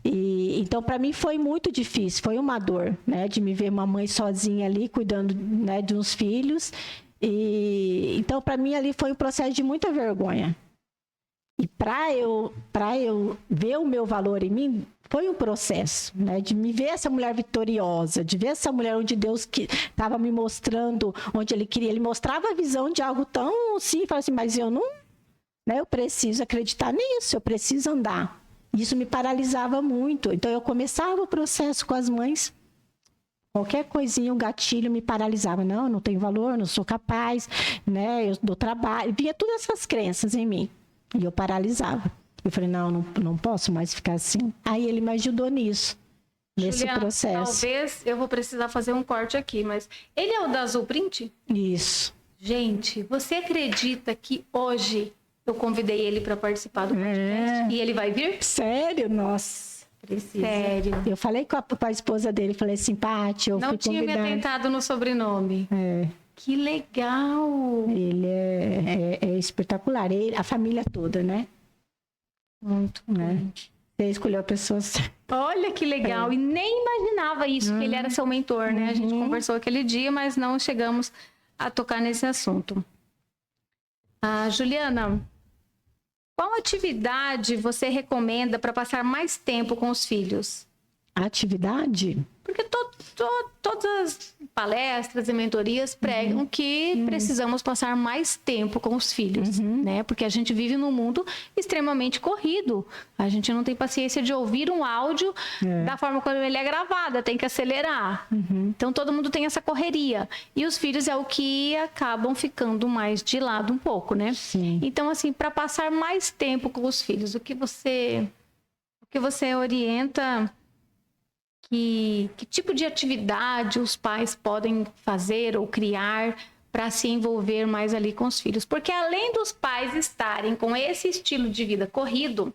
E então para mim foi muito difícil, foi uma dor, né, de me ver uma mãe sozinha ali cuidando, né, de uns filhos. E então para mim ali foi um processo de muita vergonha. E para eu ver o meu valor em mim, foi um processo, né? De me ver essa mulher vitoriosa, de ver essa mulher onde Deus que estava me mostrando, onde Ele queria. Ele mostrava a visão de algo tão assim, falava assim, mas eu não, né? Eu preciso acreditar nisso, eu preciso andar. Isso me paralisava muito. Então eu começava o processo com as mães, qualquer coisinha, um gatilho me paralisava. Não, eu não tenho valor, não sou capaz, né? Eu dou trabalho. Vinha todas essas crenças em mim. E eu paralisava. Eu falei, não posso mais ficar assim. Aí ele me ajudou nisso, nesse
Juliana,
processo.
Talvez eu vou precisar fazer um corte aqui, mas ele é o da Azul Print?
Isso.
Gente, você acredita que hoje eu convidei ele para participar do podcast e ele vai vir?
Sério? Nossa.
Precisa. Sério.
Eu falei com a esposa dele, falei assim, Paty, eu
não
fui
tinha
convidada.
me atentado no sobrenome. Que legal!
Ele é espetacular. A família toda, né?
Muito,
né? Você escolheu a pessoa certa.
Olha que legal! E nem imaginava isso, que ele era seu mentor, né? A gente conversou aquele dia, mas não chegamos a tocar nesse assunto. Juliana, qual atividade você recomenda para passar mais tempo com os filhos?
Atividade?
Porque todas as palestras e mentorias pregam que precisamos passar mais tempo com os filhos, né? Porque a gente vive num mundo extremamente corrido. A gente não tem paciência de ouvir um áudio da forma como ele é gravado, tem que acelerar. Então, todo mundo tem essa correria. E os filhos é o que acabam ficando mais de lado um pouco, né?
Sim.
Então, assim, para passar mais tempo com os filhos, o que você orienta... Que tipo de atividade os pais podem fazer ou criar para se envolver mais ali com os filhos? Porque além dos pais estarem com esse estilo de vida corrido,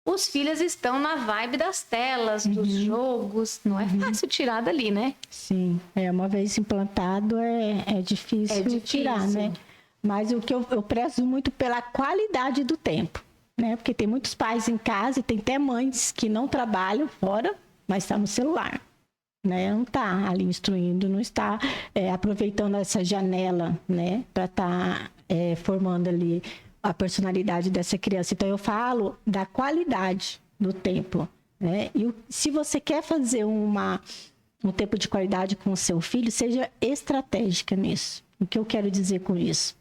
os filhos estão na vibe das telas, dos jogos. Não é fácil tirar dali, né?
Sim, uma vez implantado é difícil tirar, né? Mas o que eu prezo muito pela qualidade do tempo, né? Porque tem muitos pais em casa e tem até mães que não trabalham fora, mas está no celular, né? Não está ali instruindo, não está aproveitando essa janela, né? Para estar formando ali a personalidade dessa criança. Então, eu falo da qualidade do tempo, né? E se você quer fazer um tempo de qualidade com o seu filho, seja estratégica nisso. O que eu quero dizer com isso?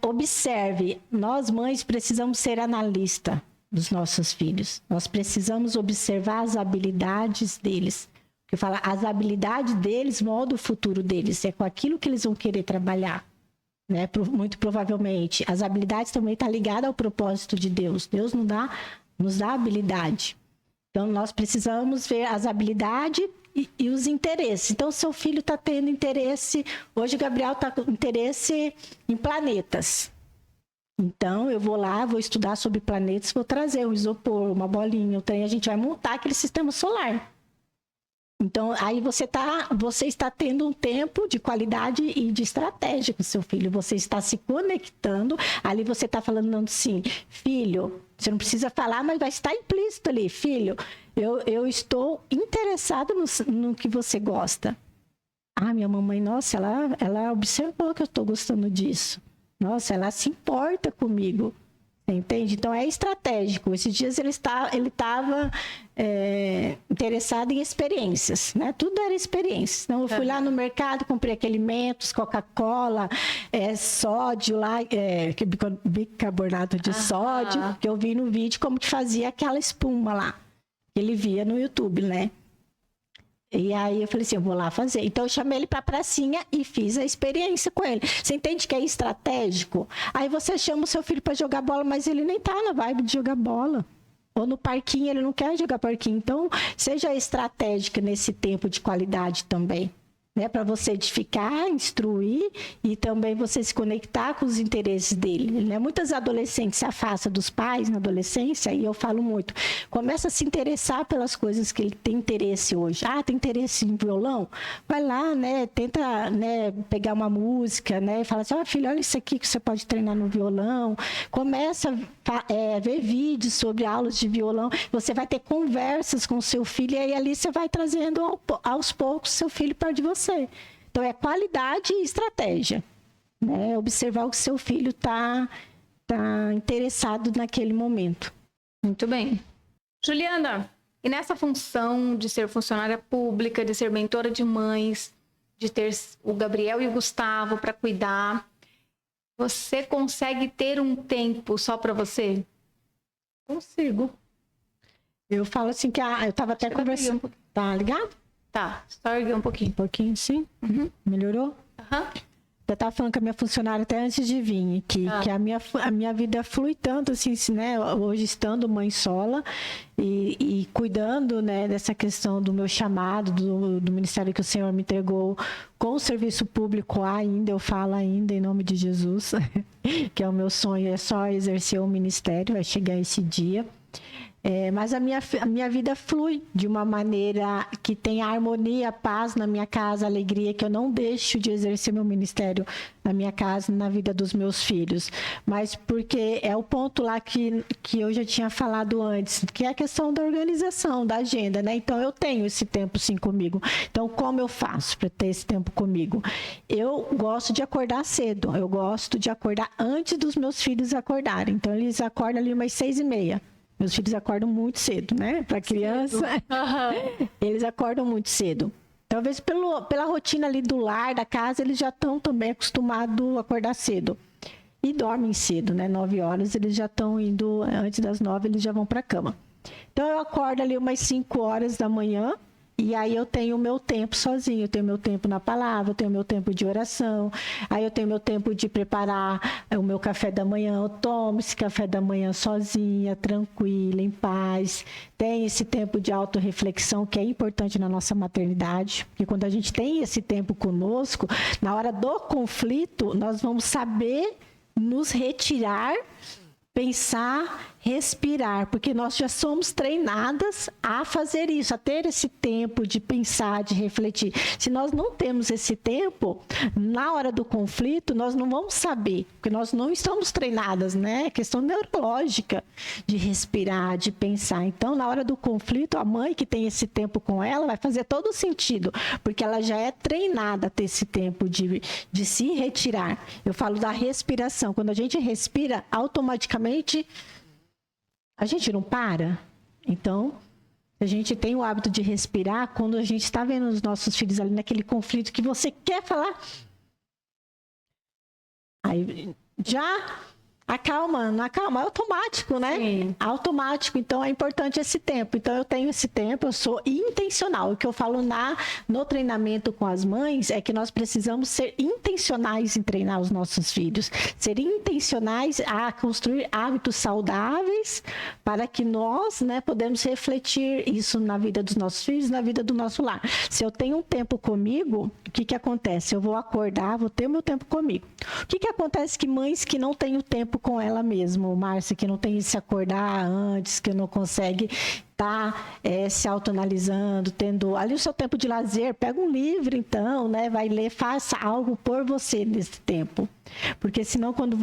Observe, nós mães precisamos ser analistas dos nossos filhos. Nós precisamos observar as habilidades deles. Eu falo, as habilidades deles moldam o futuro deles. É com aquilo que eles vão querer trabalhar, né? Muito provavelmente. As habilidades também estão ligadas ao propósito de Deus. Deus nos dá habilidade. Então, nós precisamos ver as habilidades e os interesses. Então, seu filho está tendo interesse... Hoje, o Gabriel está com interesse em planetas. Então, eu vou lá, vou estudar sobre planetas, vou trazer um isopor, uma bolinha, a gente vai montar aquele sistema solar. Então, aí você está tendo um tempo de qualidade e de estratégia com o seu filho. Você está se conectando, ali você está falando assim, filho, você não precisa falar, mas vai estar implícito ali, filho, eu estou interessado no que você gosta. Minha mamãe, nossa, ela observou que eu estou gostando disso. Nossa, ela se importa comigo. Entende? Então é estratégico. Esses dias ele estava interessado em experiências, né? Tudo era experiência. Então eu fui lá no mercado, comprei aquele Mentos, Coca-Cola, sódio lá, bicarbonato de sódio, que eu vi no vídeo como que fazia aquela espuma lá. Que ele via no YouTube, né? E aí eu falei assim, eu vou lá fazer. Então eu chamei ele para a pracinha e fiz a experiência com ele. Você entende que é estratégico? Aí você chama o seu filho para jogar bola, mas ele nem tá na vibe de jogar bola. Ou no parquinho, ele não quer jogar parquinho. Então, seja estratégica nesse tempo de qualidade também. Né, para você edificar, instruir e também você se conectar com os interesses dele. Né? Muitas adolescentes se afastam dos pais na adolescência, e eu falo muito, começa a se interessar pelas coisas que ele tem interesse hoje. Tem interesse em violão? Vai lá, né, tenta, né, pegar uma música, né, e fala assim, filho, olha isso aqui que você pode treinar no violão. Começa a ver vídeos sobre aulas de violão, você vai ter conversas com o seu filho, e aí ali você vai trazendo aos poucos seu filho perto de você. Então, é qualidade e estratégia. Né? Observar o que seu filho está interessado naquele momento.
Muito bem. Juliana, e nessa função de ser funcionária pública, de ser mentora de mães, de ter o Gabriel e o Gustavo para cuidar, você consegue ter um tempo só para você?
Consigo. Eu falo assim que eu estava até conversando. Tá ligado?
Tá, só erguer um pouquinho.
Um pouquinho, sim. Uhum. Melhorou?
Aham.
Eu estava falando com a minha funcionária até antes de vir aqui, que a minha vida flui tanto, assim, né? Hoje estando mãe sola e cuidando, né, dessa questão do meu chamado, do ministério que o Senhor me entregou com o serviço público ainda, eu falo ainda em nome de Jesus, que é o meu sonho, é só exercer o ministério, vai chegar esse dia. Mas a minha vida flui de uma maneira que tem harmonia, paz na minha casa, alegria, que eu não deixo de exercer meu ministério na minha casa, na vida dos meus filhos. Mas porque é o ponto lá que eu já tinha falado antes, que é a questão da organização, da agenda, né? Então, eu tenho esse tempo, sim, comigo. Então, como eu faço para ter esse tempo comigo? Eu gosto de acordar cedo. Eu gosto de acordar antes dos meus filhos acordarem. Então, eles acordam ali umas 6h30. Meus filhos acordam muito cedo, né? Para criança, eles acordam muito cedo. Talvez pela rotina ali do lar, da casa, eles já estão também acostumados a acordar cedo. E dormem cedo, né? 9 horas, eles já estão indo, antes das 9, eles já vão para a cama. Então, eu acordo ali umas 5 horas da manhã, e aí eu tenho o meu tempo sozinho, eu tenho meu tempo na palavra, eu tenho meu tempo de oração, aí eu tenho meu tempo de preparar o meu café da manhã, eu tomo esse café da manhã sozinha, tranquila, em paz. Tem esse tempo de autorreflexão que é importante na nossa maternidade, porque quando a gente tem esse tempo conosco, na hora do conflito, nós vamos saber nos retirar, pensar, respirar, porque nós já somos treinadas a fazer isso, a ter esse tempo de pensar, de refletir. Se nós não temos esse tempo, na hora do conflito, nós não vamos saber, porque nós não estamos treinadas, né? É questão neurológica de respirar, de pensar. Então, na hora do conflito, a mãe que tem esse tempo com ela vai fazer todo sentido, porque ela já é treinada a ter esse tempo de se retirar. Eu falo da respiração. Quando a gente respira, automaticamente a gente não para. Então, a gente tem o hábito de respirar quando a gente está vendo os nossos filhos ali naquele conflito que você quer falar. Aí já acalma, não acalma, é automático, né?
Sim.
Automático, então é importante esse tempo. Então eu tenho esse tempo, eu sou intencional. O que eu falo no treinamento com as mães é que nós precisamos ser intencionais em treinar os nossos filhos. Ser intencionais a construir hábitos saudáveis para que nós, né, podemos refletir isso na vida dos nossos filhos, na vida do nosso lar. Se eu tenho um tempo comigo, o que acontece? Eu vou acordar, vou ter o meu tempo comigo. O que acontece que mães que não têm o tempo com ela mesma, Márcia, que não tem se acordar antes, que não consegue estar se autoanalisando, tendo ali o seu tempo de lazer, pega um livro então, né, vai ler, faça algo por você nesse tempo. Porque senão quando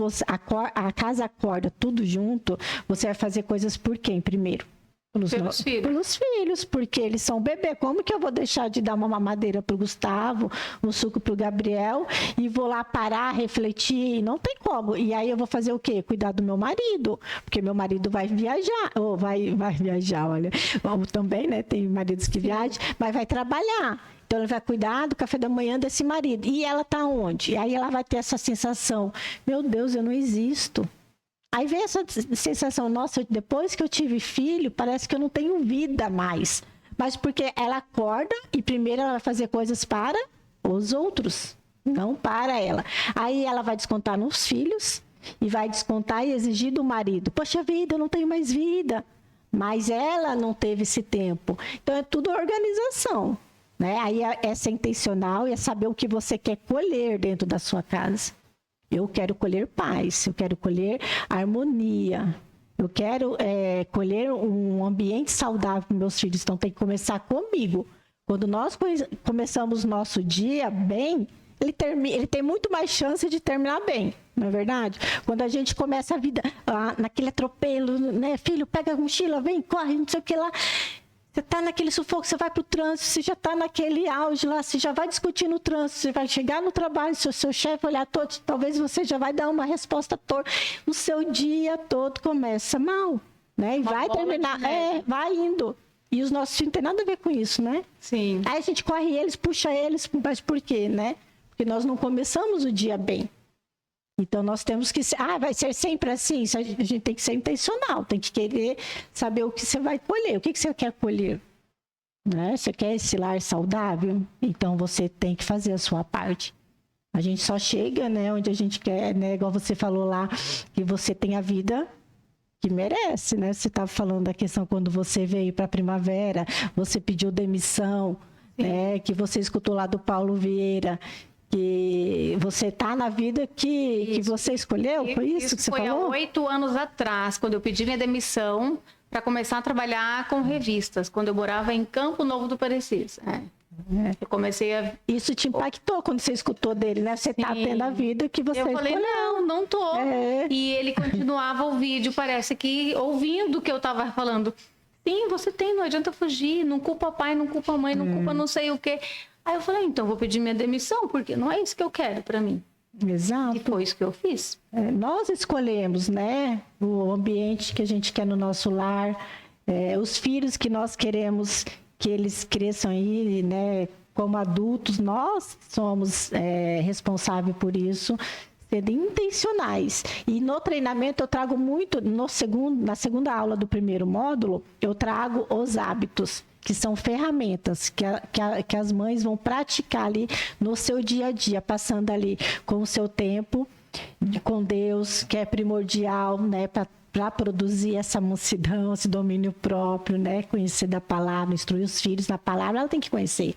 a casa acorda tudo junto, você vai fazer coisas por quem primeiro?
Pelos filhos.
Pelos filhos, porque eles são bebê. Como que eu vou deixar de dar uma mamadeira para o Gustavo, um suco para o Gabriel, e vou lá parar, refletir? Não tem como. E aí eu vou fazer o quê? Cuidar do meu marido, porque meu marido vai viajar, ou vai viajar, olha. Ou também, né? Tem maridos que viajam, mas vai trabalhar. Então, ele vai cuidar do café da manhã desse marido. E ela está onde? E aí ela vai ter essa sensação, meu Deus, eu não existo. Aí vem essa sensação, nossa, depois que eu tive filho, parece que eu não tenho vida mais. Mas porque ela acorda e primeiro ela vai fazer coisas para os outros, não para ela. Aí ela vai descontar nos filhos e vai descontar e exigir do marido. Poxa vida, eu não tenho mais vida. Mas ela não teve esse tempo. Então é tudo organização, né? Aí é ser intencional e é saber o que você quer colher dentro da sua casa. Eu quero colher paz, eu quero colher harmonia, eu quero colher um ambiente saudável para meus filhos. Então tem que começar comigo. Quando nós começamos nosso dia bem, ele tem muito mais chance de terminar bem, não é verdade? Quando a gente começa a vida naquele atropelo, né? Filho, pega a mochila, vem, corre, não sei o que lá. Você está naquele sufoco, você vai para o trânsito, você já está naquele auge lá, você já vai discutir no trânsito, você vai chegar no trabalho, se o seu chefe olhar todo, talvez você já vai dar uma resposta torta. O seu dia todo começa mal, né? E vai terminar, vai indo. E os nossos filhos não tem nada a ver com isso, né?
Sim.
Aí a gente corre eles, puxa eles, mas por quê, né? Porque nós não começamos o dia bem. Então, nós temos que ser... vai ser sempre assim? A gente tem que ser intencional, tem que querer saber o que você vai colher. O que você quer colher? Né? Você quer esse lar saudável? Então, você tem que fazer a sua parte. A gente só chega, né, onde a gente quer, né? Igual você falou lá, que você tem a vida que merece, né? Você estava falando da questão quando você veio para a primavera, você pediu demissão, né? Que você escutou lá do Paulo Vieira, que você está na vida que você escolheu? Foi isso que você falou?
Foi há 8 anos atrás, quando eu pedi minha demissão para começar a trabalhar com revistas, quando eu morava em Campo Novo do Parecis. Eu comecei a...
Isso te impactou quando você escutou dele, né? Você está tendo a vida que você escolheu.
Eu falei, não tô. E ele continuava o vídeo, parece que ouvindo o que eu estava falando. Sim, você tem, não adianta fugir, não culpa pai, não culpa mãe, não culpa não sei o quê. Aí eu falei, então vou pedir minha demissão, porque não é isso que eu quero para mim.
Exato.
E foi isso que eu fiz.
Nós escolhemos, né, o ambiente que a gente quer no nosso lar, os filhos que nós queremos que eles cresçam aí, né, como adultos. Nós somos responsáveis por isso, sendo intencionais. E no treinamento eu trago muito, na segunda aula do primeiro módulo, eu trago os hábitos, que são ferramentas que as mães vão praticar ali no seu dia a dia, passando ali com o seu tempo com Deus, que é primordial, né, para produzir essa mansidão, esse domínio próprio, né, conhecer da palavra, instruir os filhos na palavra, ela tem que conhecer,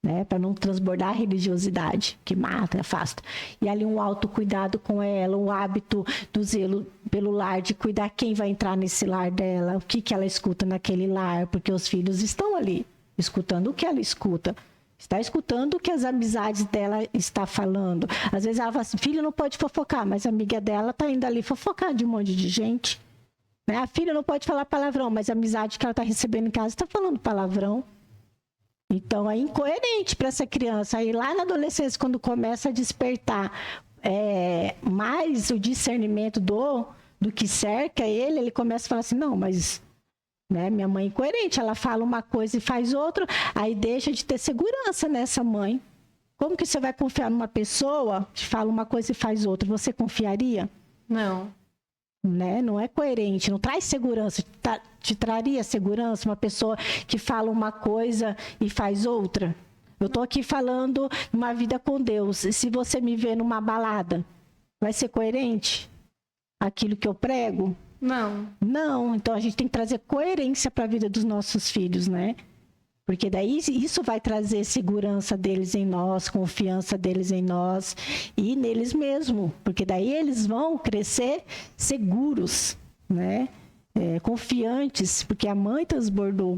né, para não transbordar a religiosidade, que mata, afasta. E ali um autocuidado com ela, um hábito do zelo pelo lar, de cuidar quem vai entrar nesse lar dela, o que ela escuta naquele lar, porque os filhos estão ali, escutando o que ela escuta. Está escutando o que as amizades dela está falando. Às vezes ela fala assim, filho não pode fofocar, mas a amiga dela está indo ali fofocar de um monte de gente. Né? A filha não pode falar palavrão, mas a amizade que ela está recebendo em casa está falando palavrão. Então, é incoerente para essa criança. Aí, lá na adolescência, quando começa a despertar mais o discernimento do que cerca ele começa a falar assim, não, mas né, minha mãe é incoerente, ela fala uma coisa e faz outra, aí deixa de ter segurança nessa mãe. Como que você vai confiar numa pessoa que fala uma coisa e faz outra? Você confiaria?
Não.
Né? Não é coerente, não traz segurança, te traria segurança uma pessoa que fala uma coisa e faz outra? Eu estou aqui falando uma vida com Deus, e se você me vê numa balada, vai ser coerente aquilo que eu prego? Não, então a gente tem que trazer coerência para a vida dos nossos filhos, né? Porque daí isso vai trazer segurança deles em nós, confiança deles em nós e neles mesmos. Porque daí eles vão crescer seguros, né? Confiantes, porque a mãe transbordou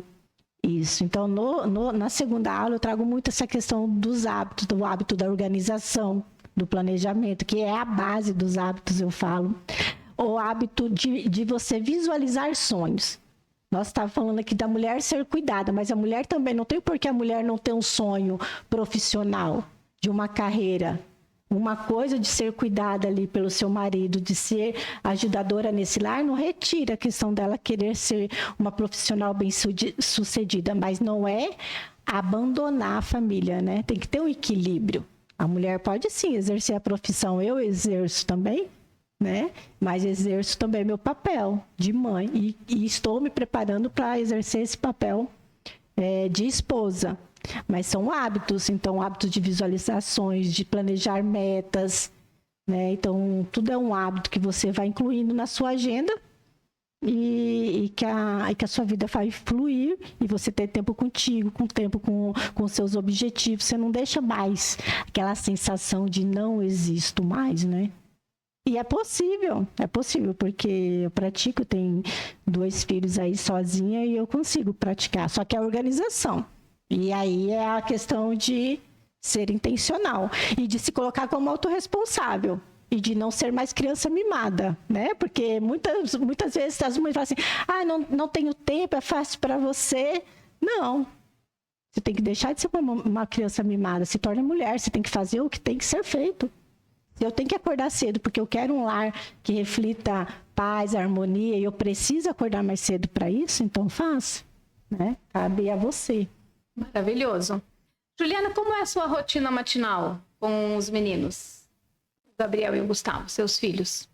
isso. Então, na segunda aula, eu trago muito essa questão dos hábitos, do hábito da organização, do planejamento, que é a base dos hábitos, eu falo. O hábito de você visualizar sonhos. Nós estávamos falando aqui da mulher ser cuidada, mas a mulher também não tem por que a mulher não ter um sonho profissional, de uma carreira. Uma coisa de ser cuidada ali pelo seu marido, de ser ajudadora nesse lar, não retira a questão dela querer ser uma profissional bem-sucedida, mas não é abandonar a família, né? Tem que ter um equilíbrio. A mulher pode sim exercer a profissão, eu exerço também, né? Mas exerço também meu papel de mãe e estou me preparando para exercer esse papel de esposa. Mas são hábitos, então hábitos de visualizações, de planejar metas, né? Então tudo é um hábito que você vai incluindo na sua agenda e que a sua vida vai fluir e você ter tempo contigo, com tempo com seus objetivos. Você não deixa mais aquela sensação de não existo mais, né? E é possível, porque eu pratico, tenho 2 filhos aí sozinha e eu consigo praticar, só que é a organização. E aí é a questão de ser intencional e de se colocar como autorresponsável e de não ser mais criança mimada, né? Porque muitas vezes as mães falam assim, não tenho tempo, é fácil para você. Não, você tem que deixar de ser uma criança mimada, se torna mulher, você tem que fazer o que tem que ser feito. Eu tenho que acordar cedo porque eu quero um lar que reflita paz, harmonia e eu preciso acordar mais cedo para isso, então faça, né? Cabe a você.
Maravilhoso. Juliana, como é a sua rotina matinal com os meninos? O Gabriel e o Gustavo, seus filhos.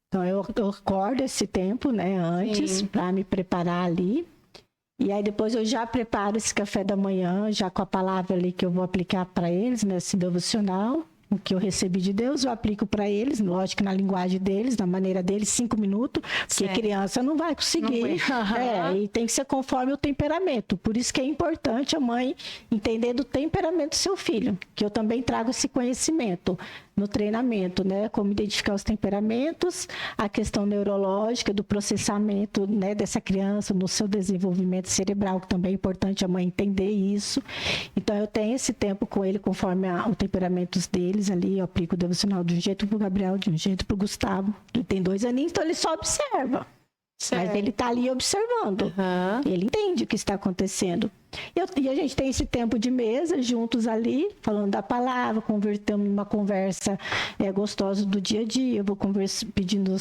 Então, eu acordo esse tempo, né, antes, para me preparar ali. E aí, depois eu já preparo esse café da manhã, já com a palavra ali que eu vou aplicar para eles, nesse devocional. O que eu recebi de Deus, eu aplico para eles, lógico, na linguagem deles, na maneira deles, 5 minutos, porque criança não vai conseguir. E tem que ser conforme o temperamento. Por isso que é importante a mãe entender do temperamento do seu filho, que eu também trago esse conhecimento no treinamento, né? Como identificar os temperamentos, a questão neurológica do processamento, né, dessa criança no seu desenvolvimento cerebral, que também é importante a mãe entender isso. Então, eu tenho esse tempo com ele conforme os temperamentos deles ali, eu aplico o devocional de um jeito pro Gabriel, de um jeito pro Gustavo. Ele tem 2 aninhos, então ele só observa. Certo. Mas ele está ali observando. Ele entende o que está acontecendo. E a gente tem esse tempo de mesa juntos ali, falando da palavra, convertendo numa conversa gostosa do dia a dia. Eu vou pedindo,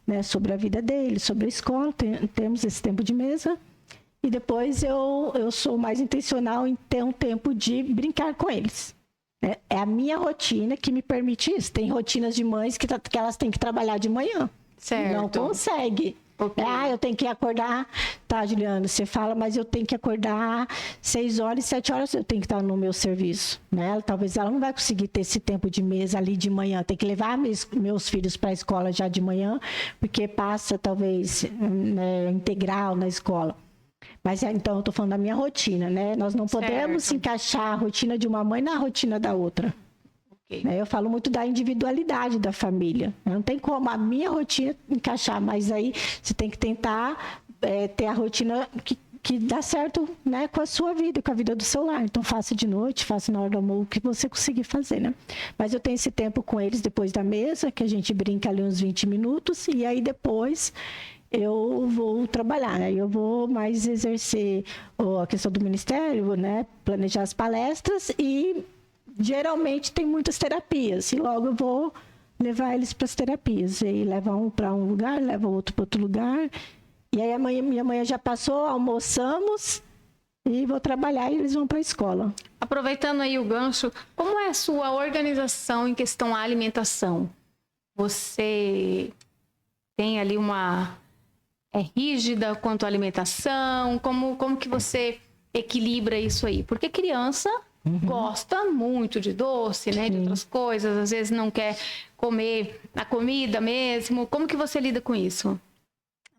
né, sobre a vida dele, sobre a escola. Temos esse tempo de mesa. E depois eu sou mais intencional em ter um tempo de brincar com eles. É a minha rotina que me permite isso. Tem rotinas de mães que elas têm que trabalhar de manhã. Certo. Não consegue. Okay. Eu tenho que acordar, tá, Juliana, você fala, mas eu tenho que acordar 6 horas, 7 horas, eu tenho que estar no meu serviço, né? Talvez ela não vai conseguir ter esse tempo de mesa ali de manhã, tem que levar meus filhos para a escola já de manhã, porque passa, talvez, né, integral na escola. Mas, então, eu estou falando da minha rotina, né? Nós não podemos encaixar a rotina de uma mãe na rotina da outra. Eu falo muito da individualidade da família. Não tem como a minha rotina encaixar, mas aí você tem que tentar ter a rotina que dá certo, né, com a sua vida, com a vida do seu lar. Então, faça de noite, faça na hora do almoço, o que você conseguir fazer, né? Mas eu tenho esse tempo com eles depois da mesa, que a gente brinca ali uns 20 minutos, e aí depois eu vou trabalhar, né? Eu vou mais exercer a questão do ministério, né? Planejar as palestras e geralmente tem muitas terapias e logo eu vou levar eles para as terapias. E aí leva um para um lugar, leva o outro para outro lugar. E aí minha mãe já passou, almoçamos e vou trabalhar e eles vão para a escola.
Aproveitando aí o gancho, como é a sua organização em questão à alimentação? Você tem ali rígida quanto à alimentação? Como que você equilibra isso aí? Porque criança gosta muito de doce, né? De outras coisas, às vezes não quer comer a comida mesmo. Como que você lida com isso?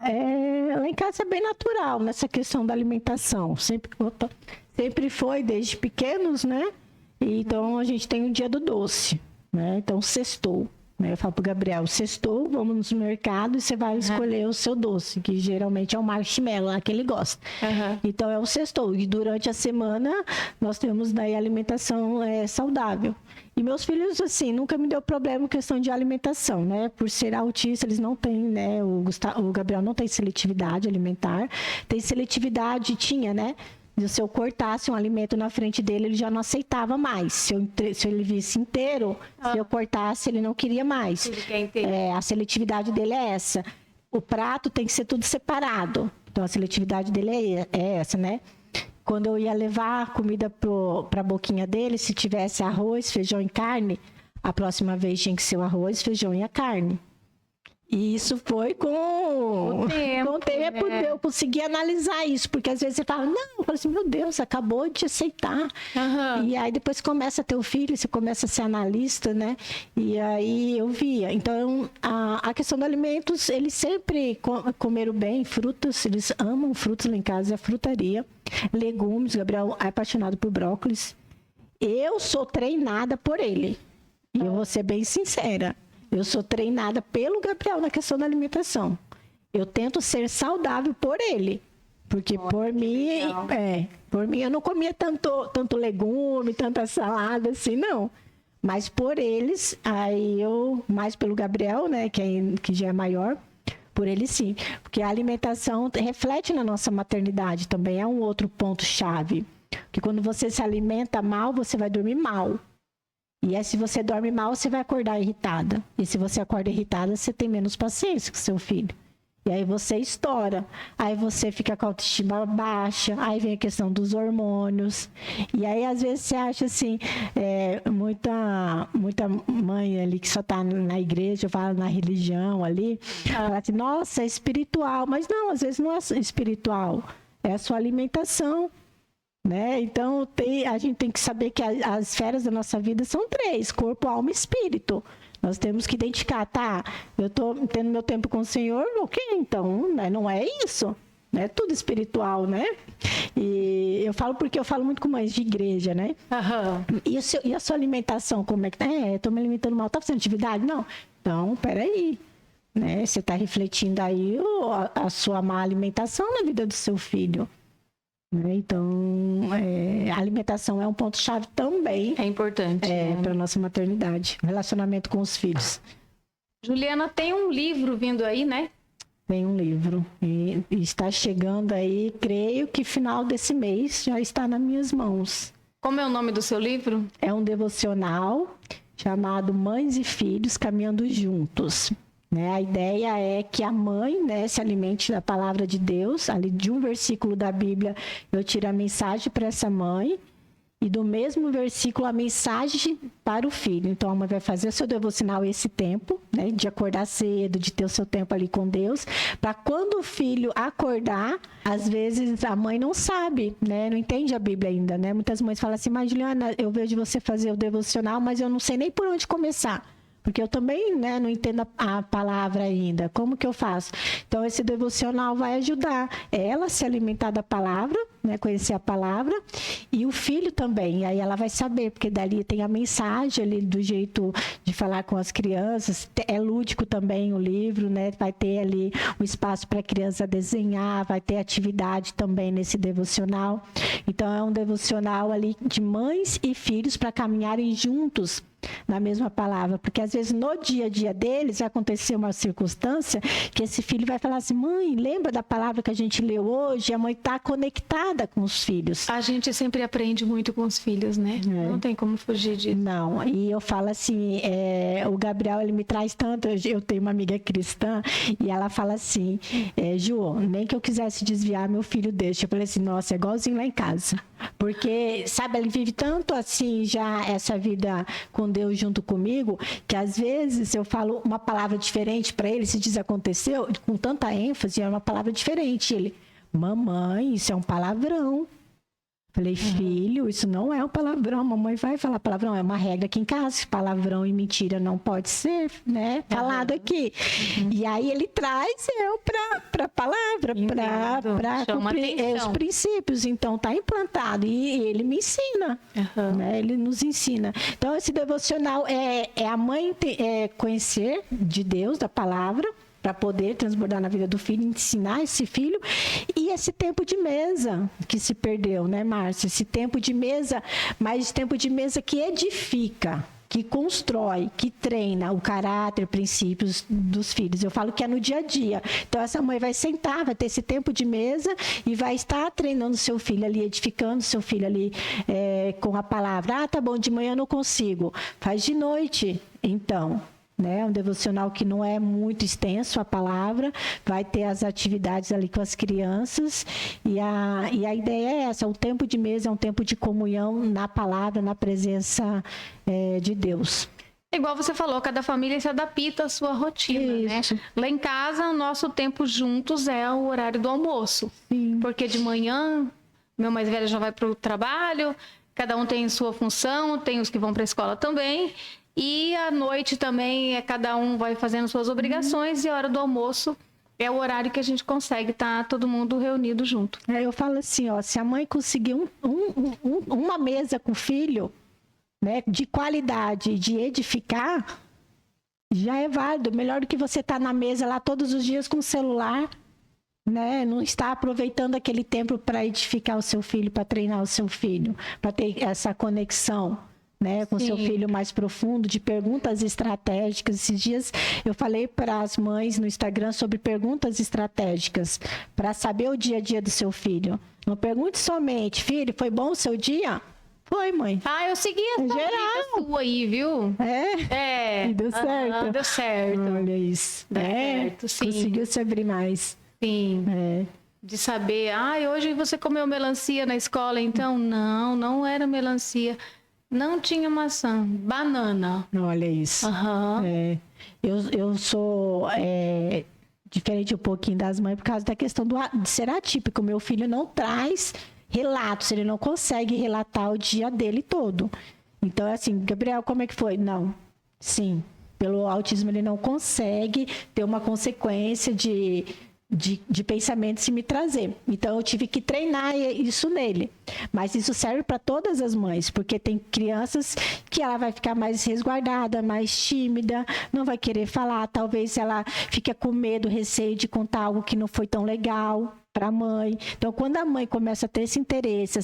Lá em casa é bem natural nessa questão da alimentação. Sempre foi, desde pequenos, né? Então a gente tem o dia do doce, né? Então sextou, né? Eu falo pro Gabriel, sextou, vamos no mercado e você vai escolher o seu doce, que geralmente é o marshmallow, lá que ele gosta. Então é o sextou. E durante a semana nós temos daí alimentação saudável. E meus filhos, assim, nunca me deu problema em questão de alimentação, né? Por ser autista, eles não têm, né? O Gabriel não tem seletividade alimentar. Tem seletividade, tinha, né? Se eu cortasse um alimento na frente dele, ele já não aceitava mais. Se ele visse inteiro, se eu cortasse, ele não queria mais.
Ele quer inteiro.
A seletividade dele é essa. O prato tem que ser tudo separado. Então, a seletividade dele é essa, né? Quando eu ia levar comida para a boquinha dele, se tivesse arroz, feijão e carne, a próxima vez tinha que ser o arroz, feijão e a carne. E isso foi com o tempo, né? Eu consegui analisar isso, porque às vezes você fala, não, eu falo assim, meu Deus, acabou de aceitar. E aí depois começa a ter o filho, você começa a ser analista, né? E aí eu via. Então, a questão dos alimentos, eles sempre comeram bem, frutas, eles amam frutas lá em casa, é a frutaria. Legumes, o Gabriel é apaixonado por brócolis. Eu sou treinada por ele. E eu vou ser bem sincera. Eu sou treinada pelo Gabriel na questão da alimentação. Eu tento ser saudável por ele. Porque por mim eu não comia tanto legume, tanta salada assim, não. Mas por eles, aí eu, mais pelo Gabriel, né, que já é maior, por ele sim. Porque a alimentação reflete na nossa maternidade também, é um outro ponto-chave. Porque quando você se alimenta mal, você vai dormir mal. E aí, se você dorme mal, você vai acordar irritada. E se você acorda irritada, você tem menos paciência com seu filho. E aí você estoura. Aí você fica com a autoestima baixa. Aí vem a questão dos hormônios. E aí, às vezes, você acha assim, muita mãe ali que só está na igreja, fala na religião ali, fala assim, nossa, é espiritual. Mas não, às vezes não é espiritual. É a sua alimentação. Né? Então, a gente tem que saber que as esferas da nossa vida são 3, corpo, alma e espírito. Nós temos que identificar, tá, eu estou tendo meu tempo com o Senhor, ok, então, né? Não é isso, é tudo espiritual, né? E eu falo porque eu falo muito com mães de igreja, né? E a sua alimentação, como é que tá? Estou me alimentando mal, tá fazendo atividade? Não. Então, peraí, né? Você está refletindo aí a sua má alimentação na vida do seu filho. Então, a alimentação é um ponto-chave também.
É importante.
Para a nossa maternidade, relacionamento com os filhos.
Juliana, tem um livro vindo aí, né?
Tem um livro. E está chegando aí, creio que final desse mês já está nas minhas mãos.
Como é o nome do seu livro?
É um devocional chamado Mães e Filhos Caminhando Juntos. A ideia é que a mãe, né, se alimente da palavra de Deus. Ali de um versículo da Bíblia, eu tiro a mensagem para essa mãe. E do mesmo versículo, a mensagem para o filho. Então, a mãe vai fazer o seu devocional esse tempo, né, de acordar cedo, de ter o seu tempo ali com Deus. Para quando o filho acordar, às vezes a mãe não sabe, né, não entende a Bíblia ainda. Né? Muitas mães falam assim, mas Juliana, eu vejo você fazer o devocional, mas eu não sei nem por onde começar. Porque eu também, né, não entendo a palavra ainda. Como que eu faço? Então, esse devocional vai ajudar ela a se alimentar da palavra, né, conhecer a palavra, e o filho também. E aí ela vai saber, porque dali tem a mensagem ali do jeito de falar com as crianças. É lúdico também o livro, né? Vai ter ali um espaço para a criança desenhar, vai ter atividade também nesse devocional. Então, é um devocional ali de mães e filhos para caminharem juntos na mesma palavra, porque às vezes no dia a dia deles vai acontecer uma circunstância que esse filho vai falar assim, mãe, lembra da palavra que a gente leu hoje? A mãe está conectada com os filhos.
A gente sempre aprende muito com os filhos, né? Não tem como fugir disso.
Não, e eu falo assim, o Gabriel, ele me traz tanto, eu tenho uma amiga cristã e ela fala assim, Ju, nem que eu quisesse desviar, meu filho deixa. Eu falei assim, nossa, é igualzinho lá em casa. Porque, sabe, ele vive tanto assim já essa vida com Deus junto comigo, que às vezes eu falo uma palavra diferente para ele, se diz aconteceu, com tanta ênfase, é uma palavra diferente. Ele, mamãe, isso é um palavrão. Falei, filho, isso não é um palavrão, a mamãe vai falar palavrão, é uma regra aqui em casa, palavrão e mentira não pode ser, né, falado aqui. E aí ele traz eu para palavra, para cumprir os princípios, então tá implantado e ele me ensina, né, ele nos ensina. Então esse devocional é a mãe conhecer de Deus, da palavra, para poder transbordar na vida do filho, ensinar esse filho. E esse tempo de mesa que se perdeu, né, Márcia? Esse tempo de mesa, mas tempo de mesa que edifica, que constrói, que treina o caráter, princípios dos filhos. Eu falo que é no dia a dia. Então, essa mãe vai sentar, vai ter esse tempo de mesa e vai estar treinando seu filho ali, edificando seu filho ali com a palavra. Ah, tá bom, de manhã eu não consigo. Faz de noite, então. Né? Um devocional que não é muito extenso a palavra, vai ter as atividades ali com as crianças e a ideia é essa, o tempo de mesa é um tempo de comunhão na palavra, na presença de Deus.
Igual você falou, cada família se adapta à sua rotina,
Isso.
né? Lá em casa, o nosso tempo juntos é o horário do almoço.
Sim.
Porque de manhã, meu mais velho já vai para o trabalho, cada um tem sua função, tem os que vão para a escola também. E à noite também, cada um vai fazendo suas obrigações e a hora do almoço é o horário que a gente consegue estar todo mundo reunido junto.
Eu falo assim, ó, se a mãe conseguir uma mesa com o filho, né, de qualidade, de edificar, já é válido. Melhor do que você estar na mesa lá todos os dias com o celular, né, não está aproveitando aquele tempo para edificar o seu filho, para treinar o seu filho, para ter essa conexão, né, com seu filho mais profundo, de perguntas estratégicas. Esses dias eu falei para as mães no Instagram sobre perguntas estratégicas, para saber o dia a dia do seu filho. Não pergunte somente, filho, foi bom o seu dia? Foi, mãe.
Ah, eu segui essa dica sua aí, viu?
E deu certo?
Deu certo.
Olha isso.
Deu certo, sim.
Conseguiu se abrir mais.
Sim. De saber, hoje você comeu melancia na escola, então? Não era melancia. Não tinha maçã, banana.
Olha isso. Eu sou diferente um pouquinho das mães por causa da questão de ser atípico. Meu filho não traz relatos, ele não consegue relatar o dia dele todo. Então, assim, Gabriel, como é que foi? Não. Sim, pelo autismo ele não consegue ter uma consequência de pensamentos e me trazer. Então, eu tive que treinar isso nele. Mas isso serve para todas as mães, porque tem crianças que ela vai ficar mais resguardada, mais tímida, não vai querer falar, talvez ela fique com medo, receio de contar algo que não foi tão legal para a mãe. Então, quando a mãe começa a ter esse interesse,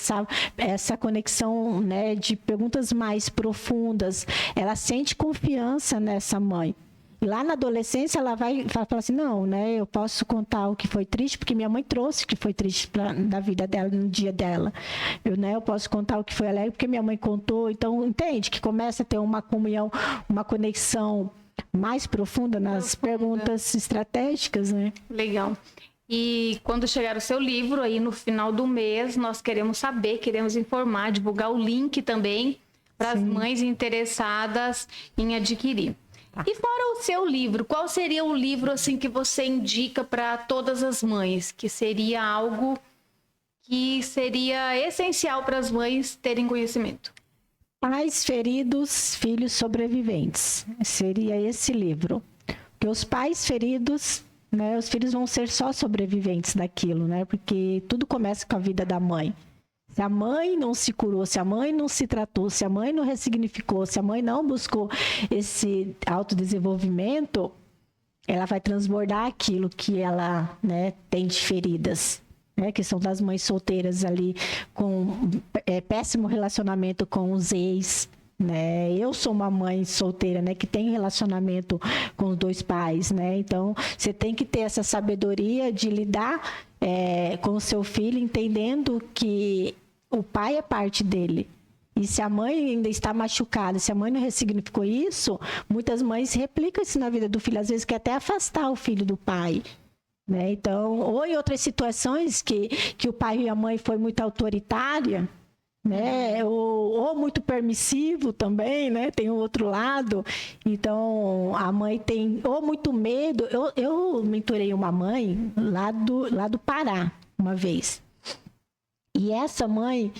essa conexão, né, de perguntas mais profundas, ela sente confiança nessa mãe. E lá na adolescência ela vai falar assim, não, né, eu posso contar o que foi triste, porque minha mãe trouxe o que foi triste na vida dela, no dia dela. Eu posso contar o que foi alegre, porque minha mãe contou. Então, entende? Que começa a ter uma comunhão, uma conexão mais profunda nas perguntas estratégicas, né?
Legal. E quando chegar o seu livro, aí no final do mês, nós queremos saber, queremos informar, divulgar o link também para as mães interessadas em adquirir. E fora o seu livro, qual seria o livro assim que você indica para todas as mães? Que seria algo que seria essencial para as mães terem conhecimento?
Pais feridos, filhos sobreviventes. Seria esse livro. Porque os pais feridos, né, os filhos vão ser só sobreviventes daquilo, né? Porque tudo começa com a vida da mãe. Se a mãe não se curou, se a mãe não se tratou, se a mãe não ressignificou, se a mãe não buscou esse autodesenvolvimento, ela vai transbordar aquilo que ela, né, tem de feridas, né, que são das mães solteiras ali, com péssimo relacionamento com os ex, né? Eu sou uma mãe solteira, né, que tem relacionamento com os dois pais, né? Então, você tem que ter essa sabedoria de lidar com o seu filho, entendendo que o pai é parte dele. E se a mãe ainda está machucada, se a mãe não ressignificou isso, muitas mães replicam isso na vida do filho, às vezes quer até afastar o filho do pai, né? Então, ou em outras situações que o pai e a mãe foi muito autoritária, né? Ou muito permissivo também, né? Tem o outro lado. Então, a mãe tem ou muito medo. Eu mentorei uma mãe lá do Pará, uma vez. E essa mãe,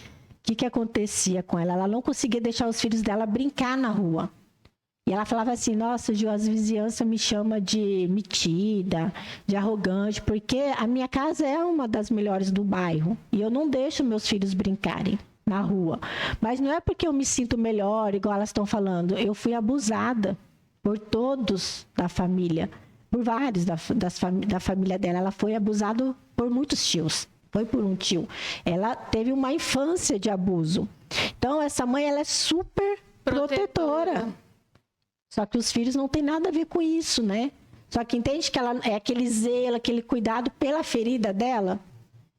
que acontecia com ela? Ela não conseguia deixar os filhos dela brincar na rua. E ela falava assim, nossa, Gil, as vizinhanças me chamam de metida, de arrogante, porque a minha casa é uma das melhores do bairro. E eu não deixo meus filhos brincarem na rua. Mas não é porque eu me sinto melhor, igual elas estão falando. Eu fui abusada por todos da família, por vários da família dela. Ela foi abusada por muitos tios. Foi por um tio. Ela teve uma infância de abuso. Então, essa mãe, ela é super protetora. Só que os filhos não tem nada a ver com isso, né? Só que entende que ela é aquele zelo, aquele cuidado pela ferida dela.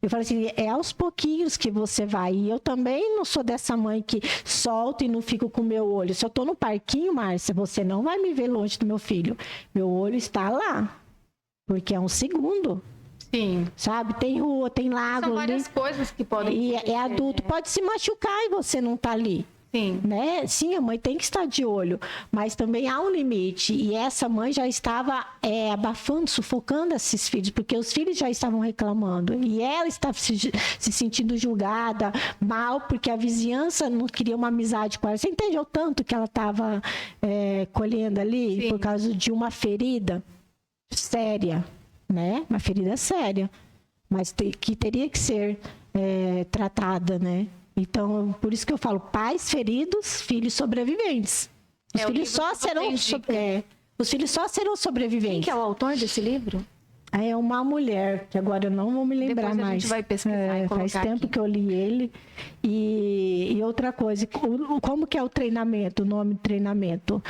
Eu falei assim, é aos pouquinhos que você vai. E eu também não sou dessa mãe que solto e não fico com o meu olho. Se eu tô no parquinho, Márcia, você não vai me ver longe do meu filho. Meu olho está lá. Porque é um segundo.
Sim.
Sabe? Tem rua, tem lago.
São várias coisas que podem...
E é adulto, pode se machucar e você não tá ali.
Sim.
Né? Sim, a mãe tem que estar de olho, mas também há um limite. E essa mãe já estava abafando, sufocando esses filhos, porque os filhos já estavam reclamando. E ela estava se sentindo julgada, mal, porque a vizinhança não queria uma amizade com ela. Você entendeu tanto que ela estava colhendo ali? Sim. Por causa de uma ferida séria, né? Uma ferida séria, mas que teria que ser tratada, né? Então, por isso que eu falo, pais feridos, filhos sobreviventes. Os filhos só serão sobreviventes.
Quem que é o autor desse livro?
É uma mulher, que agora eu não vou me lembrar mais.
Depois a gente vai pesquisar e colocar
faz tempo que eu li ele. E outra coisa, como que é o treinamento, o nome do treinamento?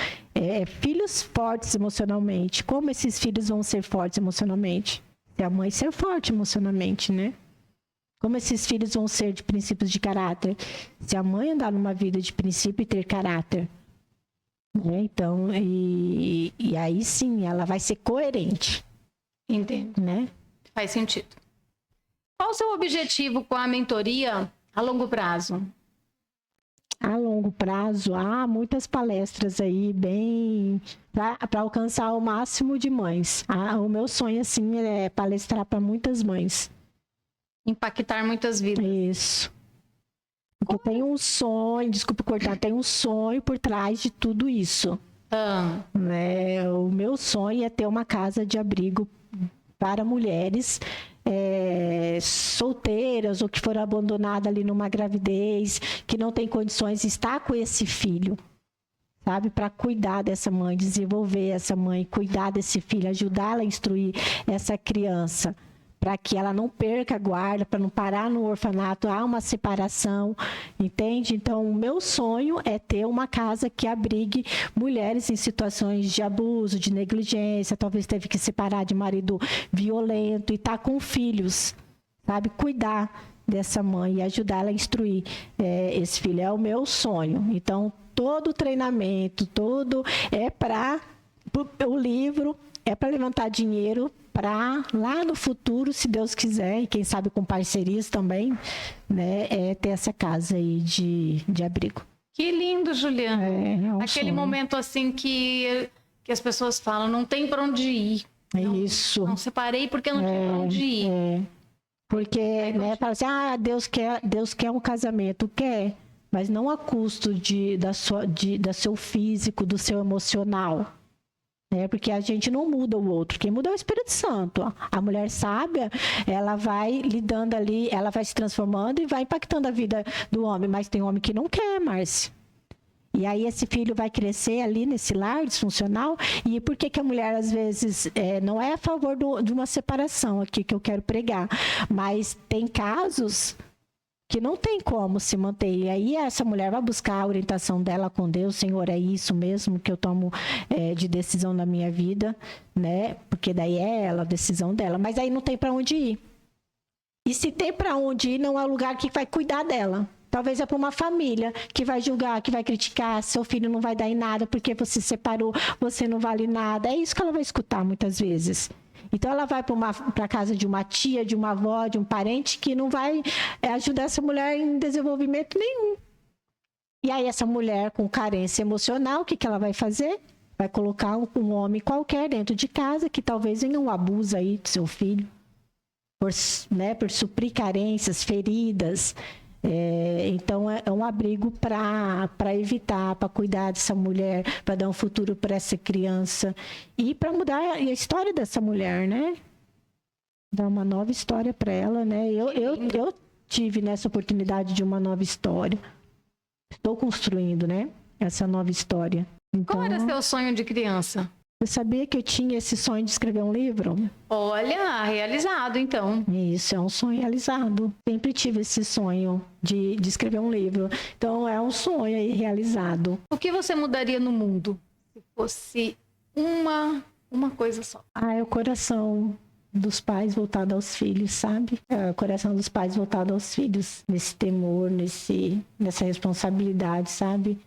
Filhos fortes emocionalmente. Como esses filhos vão ser fortes emocionalmente? Se a mãe ser forte emocionalmente, né? Como esses filhos vão ser de princípios de caráter? Se a mãe andar numa vida de princípio e ter caráter. Né? Então, e aí sim, ela vai ser coerente.
Entendo.
Né?
Faz sentido. Qual o seu objetivo com a mentoria a longo prazo?
A longo prazo, há muitas palestras aí, bem para alcançar o máximo de mães. O meu sonho, assim, é palestrar para muitas mães.
Impactar muitas vidas.
Isso. Porque tem um sonho, desculpa cortar, tem um sonho por trás de tudo isso. Né? O meu sonho é ter uma casa de abrigo para mulheres solteiras ou que foram abandonadas ali numa gravidez, que não tem condições de estar com esse filho, sabe? Para cuidar dessa mãe, desenvolver essa mãe, cuidar desse filho, ajudá-la a instruir essa criança, para que ela não perca a guarda, para não parar no orfanato, há uma separação, entende? Então, o meu sonho é ter uma casa que abrigue mulheres em situações de abuso, de negligência, talvez teve que separar de marido violento e tá com filhos, sabe? Cuidar dessa mãe e ajudar ela a instruir esse filho. É o meu sonho. Então, todo o treinamento, todo o livro é para levantar dinheiro para lá no futuro, se Deus quiser, e quem sabe com parcerias também, né, ter essa casa aí de abrigo.
Que lindo, Juliana.
Um
aquele
sonho.
momento assim que as pessoas falam, não tem para onde ir.
Isso.
Não separei porque não tinha para onde ir.
Porque, né, fala assim, Deus quer um casamento, quer, mas não a custo da seu físico, do seu emocional. Porque a gente não muda o outro, quem muda é o Espírito Santo. A mulher sábia, ela vai lidando ali, ela vai se transformando e vai impactando a vida do homem, mas tem homem que não quer, Márcia. E aí esse filho vai crescer ali nesse lar disfuncional. E por que a mulher às vezes não é a favor de uma separação aqui que eu quero pregar, mas tem casos que não tem como se manter. E aí essa mulher vai buscar a orientação dela com Deus. Senhor, é isso mesmo que eu tomo de decisão na minha vida, né? Porque daí é ela, a decisão dela. Mas aí não tem para onde ir. E se tem para onde ir, não é o lugar que vai cuidar dela. Talvez é para uma família que vai julgar, que vai criticar, seu filho não vai dar em nada porque você separou, você não vale nada. É isso que ela vai escutar muitas vezes. Então, ela vai para a casa de uma tia, de uma avó, de um parente que não vai ajudar essa mulher em desenvolvimento nenhum. E aí, essa mulher com carência emocional, o que ela vai fazer? Vai colocar um homem qualquer dentro de casa que talvez venha um abuso aí do seu filho, por suprir carências, feridas, Então é um abrigo para evitar, para cuidar dessa mulher, para dar um futuro para essa criança e para mudar a história dessa mulher, né? Dar uma nova história para ela, né? Eu tive nessa oportunidade de uma nova história. Estou construindo, né? Essa nova história. Então,
qual era seu sonho de criança?
Você sabia que eu tinha esse sonho de escrever um livro?
Olha, realizado então.
Isso, é um sonho realizado. Sempre tive esse sonho de escrever um livro. Então, é um sonho aí realizado.
O que você mudaria no mundo se fosse uma coisa só?
É o coração dos pais voltado aos filhos, sabe? É o coração dos pais voltado aos filhos. Nesse temor, nessa responsabilidade, sabe?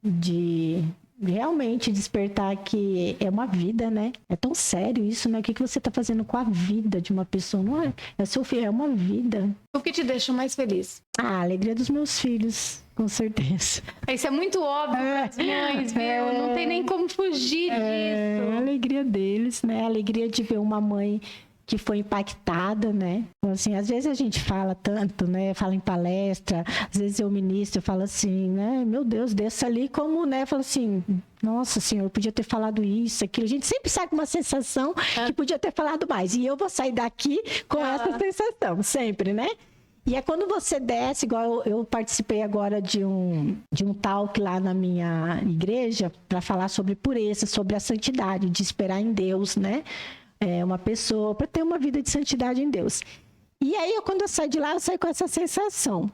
De realmente despertar que é uma vida, né? É tão sério isso, né? O que você tá fazendo com a vida de uma pessoa? Não é? É seu filho, é uma vida.
O que te deixa mais feliz?
A alegria dos meus filhos, com certeza.
Isso é muito óbvio para as mães, viu? Não tem nem como fugir disso.
A alegria deles, né? A alegria de ver uma mãe que foi impactada, né? Assim, às vezes a gente fala tanto, né? Fala em palestra, às vezes eu ministro, eu falo assim, né? Meu Deus, desça ali como, né? Fala assim, nossa senhor, podia ter falado isso, aquilo. A gente sempre sai com uma sensação que podia ter falado mais. E eu vou sair daqui com essa sensação, sempre, né? E é quando você desce, igual eu participei agora de um talk lá na minha igreja para falar sobre pureza, sobre a santidade, de esperar em Deus, né? Uma pessoa para ter uma vida de santidade em Deus. E aí, quando eu saio de lá, eu saio com essa sensação.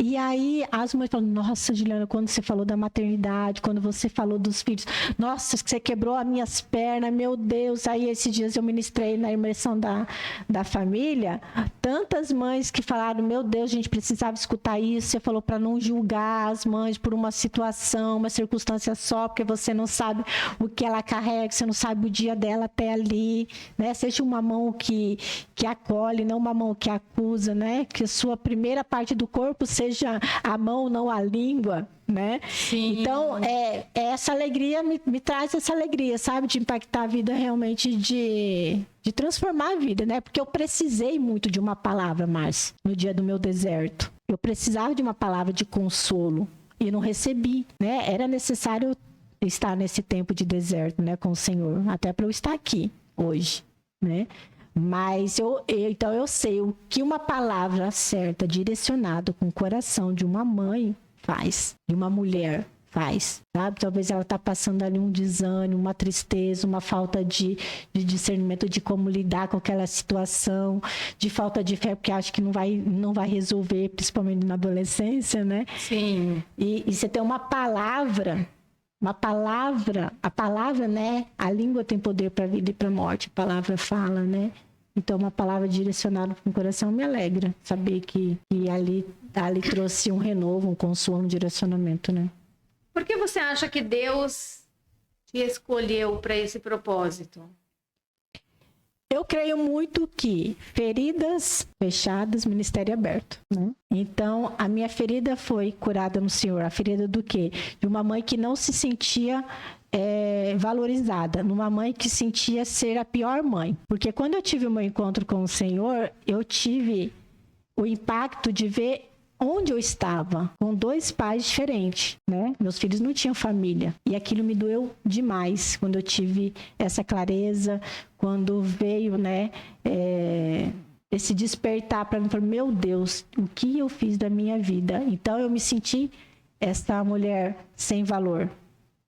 E aí, as mães falam, nossa, Juliana, quando você falou da maternidade, quando você falou dos filhos, nossa, você quebrou as minhas pernas, meu Deus. Aí, esses dias eu ministrei na imersão da família, tantas mães que falaram, meu Deus, a gente precisava escutar isso. Você falou para não julgar as mães por uma situação, uma circunstância só, porque você não sabe o que ela carrega, você não sabe o dia dela até ali, né? Seja uma mão que acolhe, não uma mão que acusa, né? Que a sua primeira parte do corpo seja a mão, não a língua, né?
Sim.
Então, essa alegria me traz essa alegria, sabe? De impactar a vida realmente, de transformar a vida, né? Porque eu precisei muito de uma palavra, Márcia, no dia do meu deserto. Eu precisava de uma palavra de consolo e não recebi, né? Era necessário estar nesse tempo de deserto, né? Com o Senhor, até para eu estar aqui hoje, né? Mas então eu sei o que uma palavra certa, direcionada com o coração de uma mãe faz, de uma mulher faz, sabe? Talvez ela tá passando ali um desânimo, uma tristeza, uma falta de discernimento de como lidar com aquela situação, de falta de fé, porque acha que não vai resolver, principalmente na adolescência, né?
Sim.
E você tem uma palavra, a palavra, né? A língua tem poder para a vida e para a morte, a palavra fala, né? Então, uma palavra direcionada para o coração me alegra saber que ali trouxe um renovo, um consolo, um direcionamento, né?
Por que você acha que Deus te escolheu para esse propósito?
Eu creio muito que feridas fechadas, ministério aberto, né? Então, a minha ferida foi curada no Senhor. A ferida do quê? De uma mãe que não se sentia valorizada, numa mãe que sentia ser a pior mãe. Porque quando eu tive o meu encontro com o Senhor, eu tive o impacto de ver onde eu estava, com 2 pais diferentes, né? Meus filhos não tinham família. E aquilo me doeu demais quando eu tive essa clareza, quando veio, né, esse despertar para mim, falei, meu Deus, o que eu fiz da minha vida? Então eu me senti essa mulher sem valor,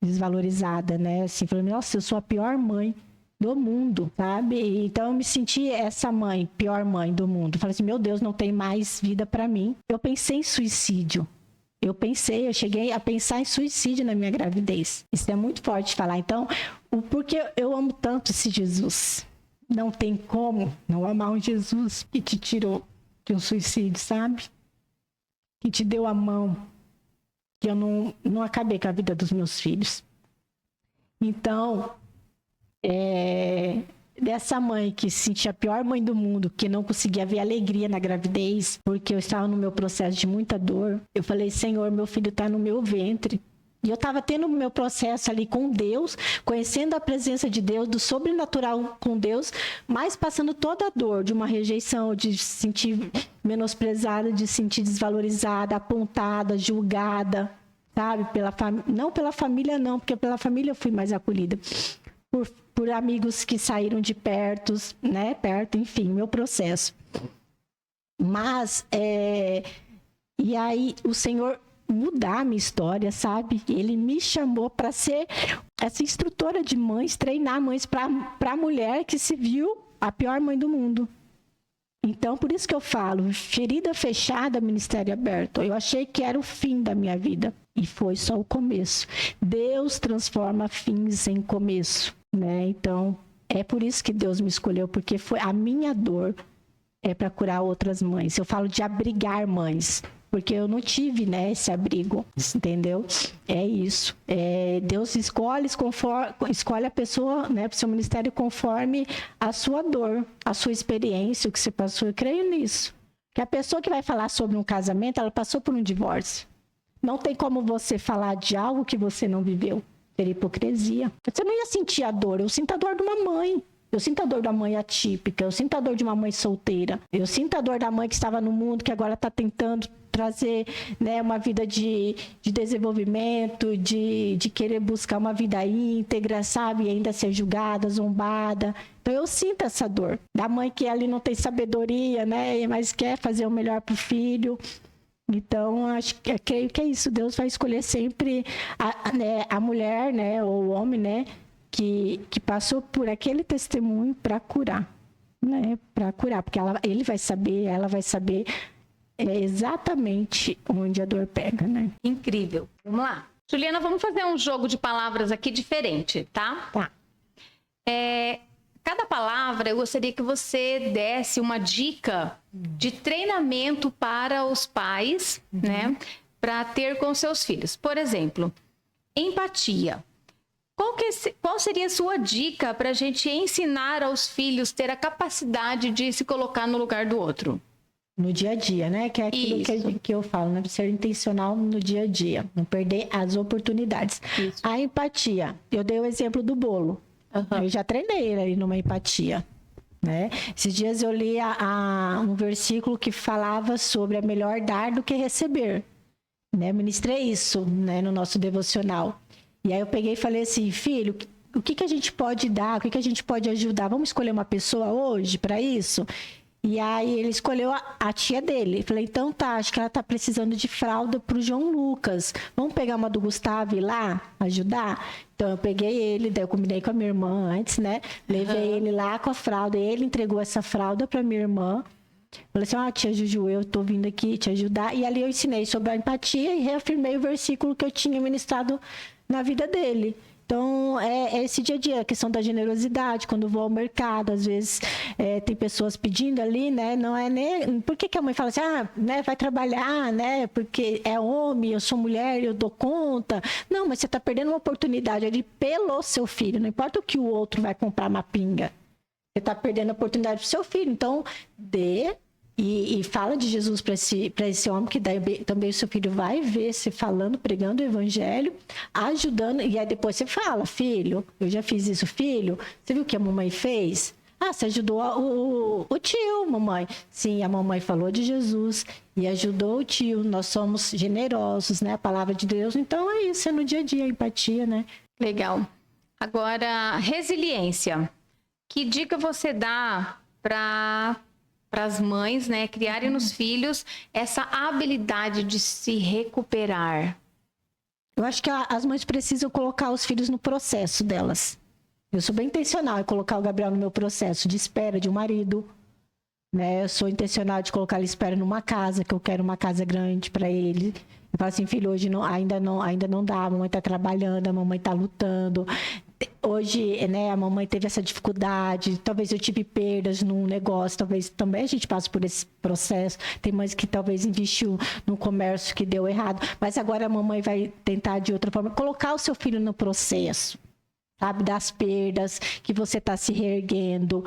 desvalorizada, né? Assim, falei, nossa, eu sou a pior mãe do mundo, sabe? Então eu me senti essa mãe, pior mãe do mundo. Falei assim, meu Deus, não tem mais vida para mim. Eu pensei em suicídio. Eu cheguei a pensar em suicídio na minha gravidez. Isso é muito forte falar. Então, porque eu amo tanto esse Jesus. Não tem como não amar um Jesus que te tirou de um suicídio, sabe? Que te deu a mão. Que eu não acabei com a vida dos meus filhos. Então, dessa mãe que se sentia a pior mãe do mundo, que não conseguia ver alegria na gravidez, porque eu estava no meu processo de muita dor, eu falei, Senhor, meu filho está no meu ventre, E eu estava tendo o meu processo ali com Deus, conhecendo a presença de Deus, do sobrenatural com Deus, mas passando toda a dor de uma rejeição, de se sentir menosprezada, de se sentir desvalorizada, apontada, julgada, sabe? Não pela família, não, porque pela família eu fui mais acolhida. Por amigos que saíram de perto, né? Perto, enfim, meu processo. Mas, e aí o Senhor mudar a minha história, sabe? Ele me chamou para ser essa instrutora de mães, treinar mães para a mulher que se viu a pior mãe do mundo. Então, por isso que eu falo, ferida fechada, ministério aberto. Eu achei que era o fim da minha vida e foi só o começo. Deus transforma fins em começo, né? Então, é por isso que Deus me escolheu, porque foi a minha dor para curar outras mães. Eu falo de abrigar mães, porque eu não tive, né, esse abrigo, entendeu? É isso. Deus escolhe a pessoa, né, para o seu ministério conforme a sua dor, a sua experiência, o que você passou. Eu creio nisso. Que a pessoa que vai falar sobre um casamento, ela passou por um divórcio. Não tem como você falar de algo que você não viveu. Ter hipocrisia. Você não ia sentir a dor. Eu sinto a dor de uma mãe. Eu sinto a dor da mãe atípica. Eu sinto a dor de uma mãe solteira. Eu sinto a dor da mãe que estava no mundo, que agora está tentando trazer, né, uma vida de desenvolvimento, de querer buscar uma vida íntegra, sabe? E ainda ser julgada, zombada. Então eu sinto essa dor. Da mãe que ali não tem sabedoria, né? Mas quer fazer o melhor para o filho. Então, creio que é isso. Deus vai escolher sempre a mulher, né? Ou o homem, né? Que passou por aquele testemunho para curar, né? Para curar, porque ela vai saber exatamente onde a dor pega, né?
Incrível. Vamos lá. Juliana, vamos fazer um jogo de palavras aqui diferente, tá?
Tá.
Cada palavra, eu gostaria que você desse uma dica de treinamento para os pais, né? Para ter com seus filhos. Por exemplo, empatia. Qual seria a sua dica para a gente ensinar aos filhos ter a capacidade de se colocar no lugar do outro?
No dia a dia, né? Que é aquilo que eu falo, né? Ser intencional no dia a dia, não perder as oportunidades.
Isso.
A empatia, eu dei o exemplo do bolo. Eu já treinei ele ali numa empatia, né? Esses dias eu li um versículo que falava sobre é melhor dar do que receber, né? Eu ministrei isso, né, no nosso devocional. E aí eu peguei e falei assim, filho, o que a gente pode dar? O que a gente pode ajudar? Vamos escolher uma pessoa hoje para isso? E aí ele escolheu a tia dele. Eu falei, então tá, acho que ela tá precisando de fralda pro João Lucas. Vamos pegar uma do Gustavo e ir lá ajudar? Então eu peguei ele, daí eu combinei com a minha irmã antes, né? Levei ele lá com a fralda. Ele entregou essa fralda pra minha irmã. Falei assim, tia Juju, eu tô vindo aqui te ajudar. E ali eu ensinei sobre a empatia e reafirmei o versículo que eu tinha ministrado na vida dele. Então, é esse dia a dia, a questão da generosidade. Quando eu vou ao mercado, às vezes tem pessoas pedindo ali, né? Não é nem... Por que a mãe fala assim, né? Vai trabalhar, né? Porque é homem, eu sou mulher, eu dou conta. Não, mas você está perdendo uma oportunidade ali pelo seu filho. Não importa o que o outro vai comprar uma pinga. Você está perdendo a oportunidade pro seu filho. Então, dê... E fala de Jesus para esse homem, que daí também o seu filho vai ver você falando, pregando o evangelho, ajudando. E aí depois você fala, filho, eu já fiz isso, filho. Você viu o que a mamãe fez? Você ajudou o tio, mamãe. Sim, a mamãe falou de Jesus e ajudou o tio. Nós somos generosos, né? A palavra de Deus. Então é isso, é no dia a dia, a empatia, né?
Legal. Agora, resiliência. Que dica você dá para as mães, né, criarem nos filhos essa habilidade de se recuperar?
Eu acho que as mães precisam colocar os filhos no processo delas. Eu sou bem intencional em colocar o Gabriel no meu processo de espera de um marido, né? Eu sou intencional de colocar ele espera numa casa, que eu quero uma casa grande para ele. Eu falo assim, filho, hoje ainda não dá, a mamãe está trabalhando, a mamãe está lutando. Hoje, né, a mamãe teve essa dificuldade, talvez eu tive perdas num negócio, talvez também a gente passe por esse processo. Tem mães que talvez investiu num comércio que deu errado, mas agora a mamãe vai tentar de outra forma, colocar o seu filho no processo, sabe, das perdas, que você está se reerguendo.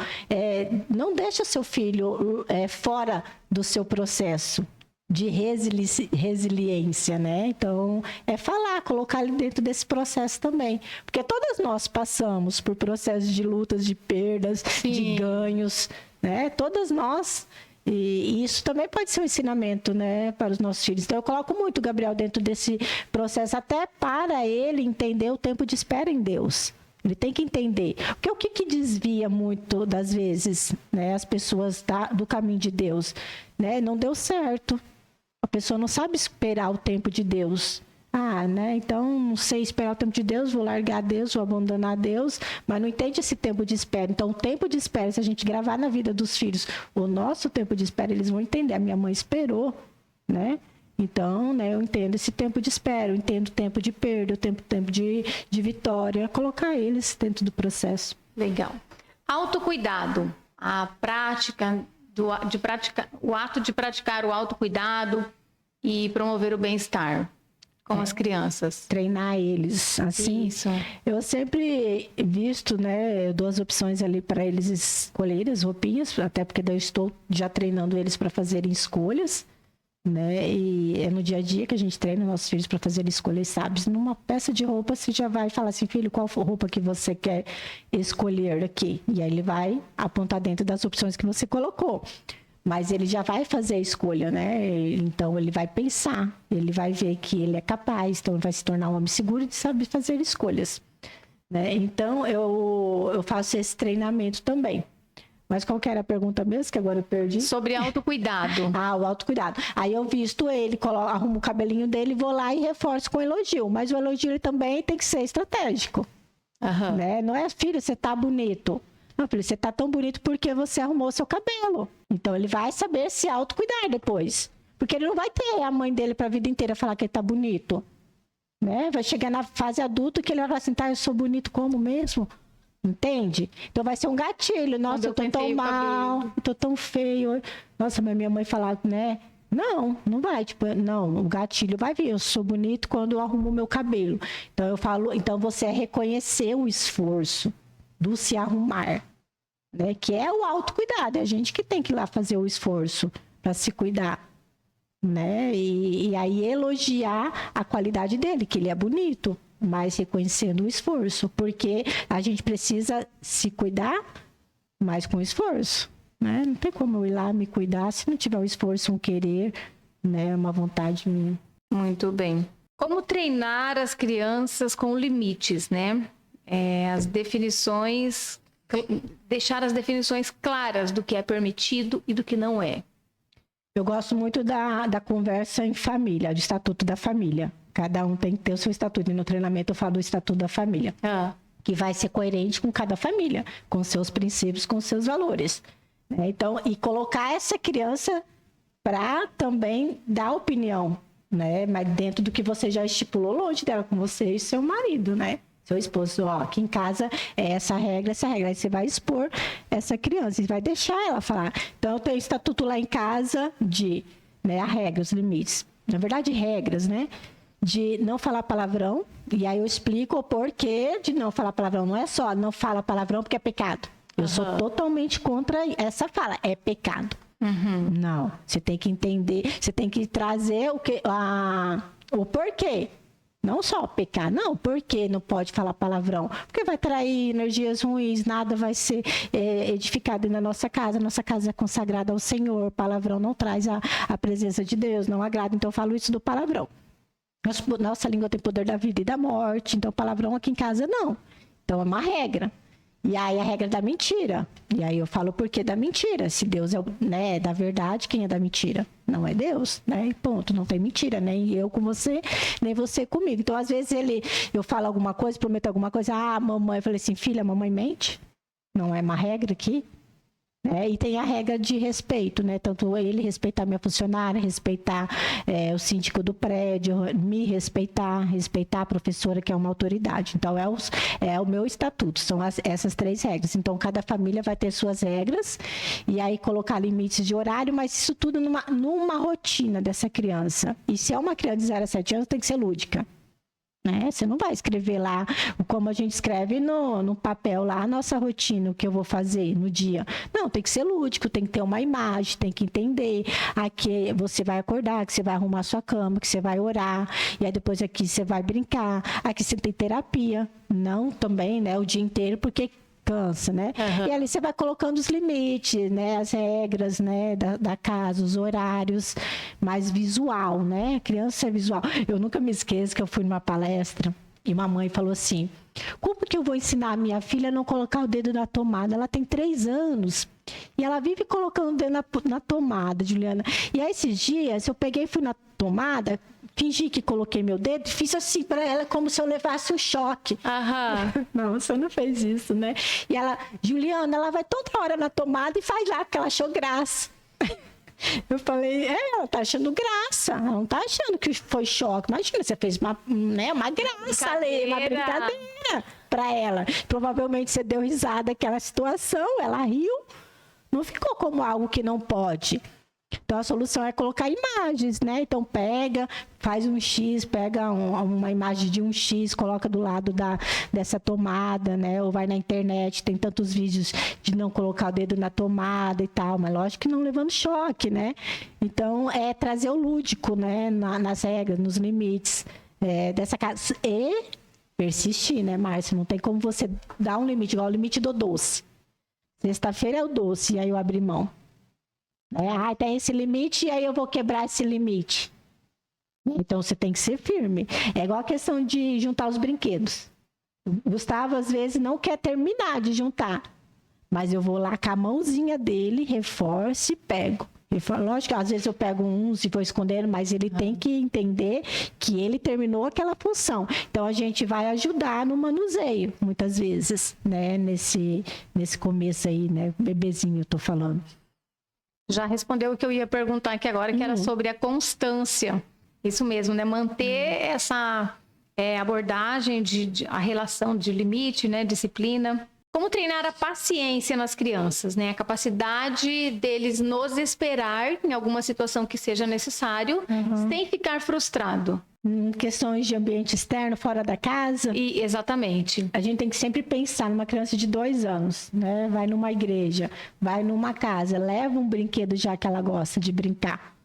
Não deixa seu filho fora do seu processo. de resiliência, né? Então, é falar, colocar ele dentro desse processo também. Porque todas nós passamos por processos de lutas, de perdas,
Sim.
de ganhos, né? Todas nós. E isso também pode ser um ensinamento, né, para os nossos filhos. Então, eu coloco muito o Gabriel dentro desse processo, até para ele entender o tempo de espera em Deus. Ele tem que entender. Porque o que desvia muito das vezes, né, as pessoas do caminho de Deus? Né? Não deu certo. A pessoa não sabe esperar o tempo de Deus. Né? Então, não sei esperar o tempo de Deus, vou largar Deus, vou abandonar Deus, mas não entende esse tempo de espera. Então, o tempo de espera, se a gente gravar na vida dos filhos o nosso tempo de espera, eles vão entender. A minha mãe esperou, né? Então, né, eu entendo esse tempo de espera, eu entendo o tempo de perda, o tempo de vitória, colocar eles dentro do processo.
Legal. Autocuidado, a prática, o ato de praticar o autocuidado e promover o bem-estar com as crianças.
Treinar eles, assim.
Isso.
Eu sempre visto, né, eu dou as opções ali para eles escolherem as roupinhas, até porque daí eu estou já treinando eles para fazerem escolhas, né, e é no dia a dia que a gente treina nossos filhos para fazerem escolhas, sabe? Numa peça de roupa, você já vai falar assim, filho, qual roupa que você quer escolher aqui? E aí ele vai apontar dentro das opções que você colocou. Mas ele já vai fazer a escolha, né? Então, ele vai pensar, ele vai ver que ele é capaz, então ele vai se tornar um homem seguro de saber fazer escolhas, né? Então, eu faço esse treinamento também. Mas qual que era a pergunta mesmo, que agora eu perdi?
Sobre autocuidado.
O autocuidado. Aí eu visto ele, arrumo o cabelinho dele, vou lá e reforço com elogio. Mas o elogio ele também tem que ser estratégico.
Uhum.
Né? Não é, filho, você tá bonito. Não, filho, você tá tão bonito porque você arrumou seu cabelo. Então, ele vai saber se autocuidar depois. Porque ele não vai ter a mãe dele pra vida inteira falar que ele tá bonito. Né? Vai chegar na fase adulta que ele vai falar assim, tá, eu sou bonito como mesmo? Entende? Então, vai ser um gatilho. Nossa, eu tô tão mal, eu tô tão feio. Nossa, mas minha mãe falava, né? Não vai. Tipo, não, o gatilho vai vir. Eu sou bonito quando eu arrumo o meu cabelo. Então, eu falo, então você é reconhecer o esforço do se arrumar, né? Que é o autocuidado, é a gente que tem que ir lá fazer o esforço para se cuidar, né? E aí elogiar a qualidade dele, que ele é bonito, mas reconhecendo o esforço, porque a gente precisa se cuidar, mas com esforço, né? Não tem como eu ir lá me cuidar se não tiver o esforço, um querer, né? Uma vontade minha.
Muito bem. Como treinar as crianças com limites, né? As definições, deixar as definições claras do que é permitido e do que não é.
Eu gosto muito da conversa em família, do estatuto da família. Cada um tem que ter o seu estatuto. E no treinamento eu falo do estatuto da família. Que vai ser coerente com cada família, com seus princípios, com seus valores. Né? Então, e colocar essa criança para também dar opinião, né? Mas dentro do que você já estipulou, longe dela, com você e seu marido, né? Seu esposo, aqui em casa é essa regra. Aí você vai expor essa criança, e vai deixar ela falar. Então, eu tenho estatuto lá em casa de, né, a regra, os limites. Na verdade, regras, né? De não falar palavrão, e aí eu explico o porquê de não falar palavrão. Não é só não fala palavrão porque é pecado. Eu sou totalmente contra essa fala, é pecado. Não, você tem que entender, você tem que trazer o porquê. Não só pecar, não, porque não pode falar palavrão. Porque vai trair energias ruins, nada vai ser edificado na nossa casa. Nossa casa é consagrada ao Senhor. Palavrão não traz a presença de Deus, não agrada. Então, eu falo isso do palavrão. Nossa língua tem poder da vida e da morte. Então, palavrão aqui em casa, não. Então, é uma regra. E aí, a regra da mentira. E aí, eu falo o porquê da mentira. Se Deus é da verdade, quem é da mentira? Não é Deus, né? E ponto, não tem mentira, nem eu com você, nem você comigo. Então, às vezes, eu falo alguma coisa, prometo alguma coisa, mamãe, eu falei assim, filha, mamãe mente? Não é uma regra aqui? E tem a regra de respeito, né? Tanto ele respeitar minha funcionária, respeitar o síndico do prédio, me respeitar a professora, que é uma autoridade. Então, é o meu estatuto, são essas 3 regras. Então, cada família vai ter suas regras e aí colocar limites de horário, mas isso tudo numa rotina dessa criança. E se é uma criança de 0 a 7 anos, tem que ser lúdica. né? Você não vai escrever lá, como a gente escreve no papel lá, a nossa rotina, o que eu vou fazer no dia. Não, tem que ser lúdico, tem que ter uma imagem, tem que entender. Aqui você vai acordar, que você vai arrumar sua cama, que você vai orar, e aí depois aqui você vai brincar, aqui você tem terapia. Não também, né, o dia inteiro, porque cansa, né? E ali você vai colocando os limites, né? As regras, né? Da casa, os horários, mais visual, né? A criança é visual. Eu nunca me esqueço que eu fui numa palestra e uma mãe falou assim: como que eu vou ensinar a minha filha a não colocar o dedo na tomada? Ela tem 3 anos e ela vive colocando o dedo na tomada, Juliana. E aí, esses dias, eu peguei e fui na tomada, fingi que coloquei meu dedo e fiz assim para ela, como se eu levasse um choque. Não, você não fez isso, né? E ela, Juliana, ela vai toda hora na tomada e faz lá, porque ela achou graça. Eu falei, ela tá achando graça, ela não tá achando que foi choque. Imagina, você fez uma graça ali, uma brincadeira para ela. Provavelmente você deu risada daquela situação, ela riu, não ficou como algo que não pode. Então, a solução é colocar imagens, né? Então, faz um X, pega uma imagem de um X, coloca do lado dessa tomada, né? Ou vai na internet, tem tantos vídeos de não colocar o dedo na tomada e tal, mas lógico que não levando choque, né? Então, é trazer o lúdico, né? Nas regras, nos limites dessa casa. E persistir, né, Márcia? Não tem como você dar um limite, igual o limite do doce. Sexta-feira é o doce, e aí eu abri mão. Tem esse limite e aí eu vou quebrar esse limite. Então você tem que ser firme. É igual a questão de juntar os brinquedos. O Gustavo às vezes não quer terminar de juntar, mas eu vou lá com a mãozinha dele, reforço e pego. Lógico que às vezes eu pego uns e vou escondendo, mas ele tem que entender que ele terminou aquela função. Então a gente vai ajudar no manuseio, muitas vezes, né? Nesse começo aí, né? Bebezinho, eu tô falando.
Já respondeu o que eu ia perguntar aqui agora, que era sobre a constância. Isso mesmo, né? Manter essa abordagem, a relação de limite, né? Disciplina. Como treinar a paciência nas crianças, né? A capacidade deles nos esperar em alguma situação que seja necessário, sem ficar frustrado.
Questões de ambiente externo, fora da casa.
Exatamente.
A gente tem que sempre pensar numa criança de 2 anos, né? Vai numa igreja, vai numa casa, leva um brinquedo já que ela gosta de brincar.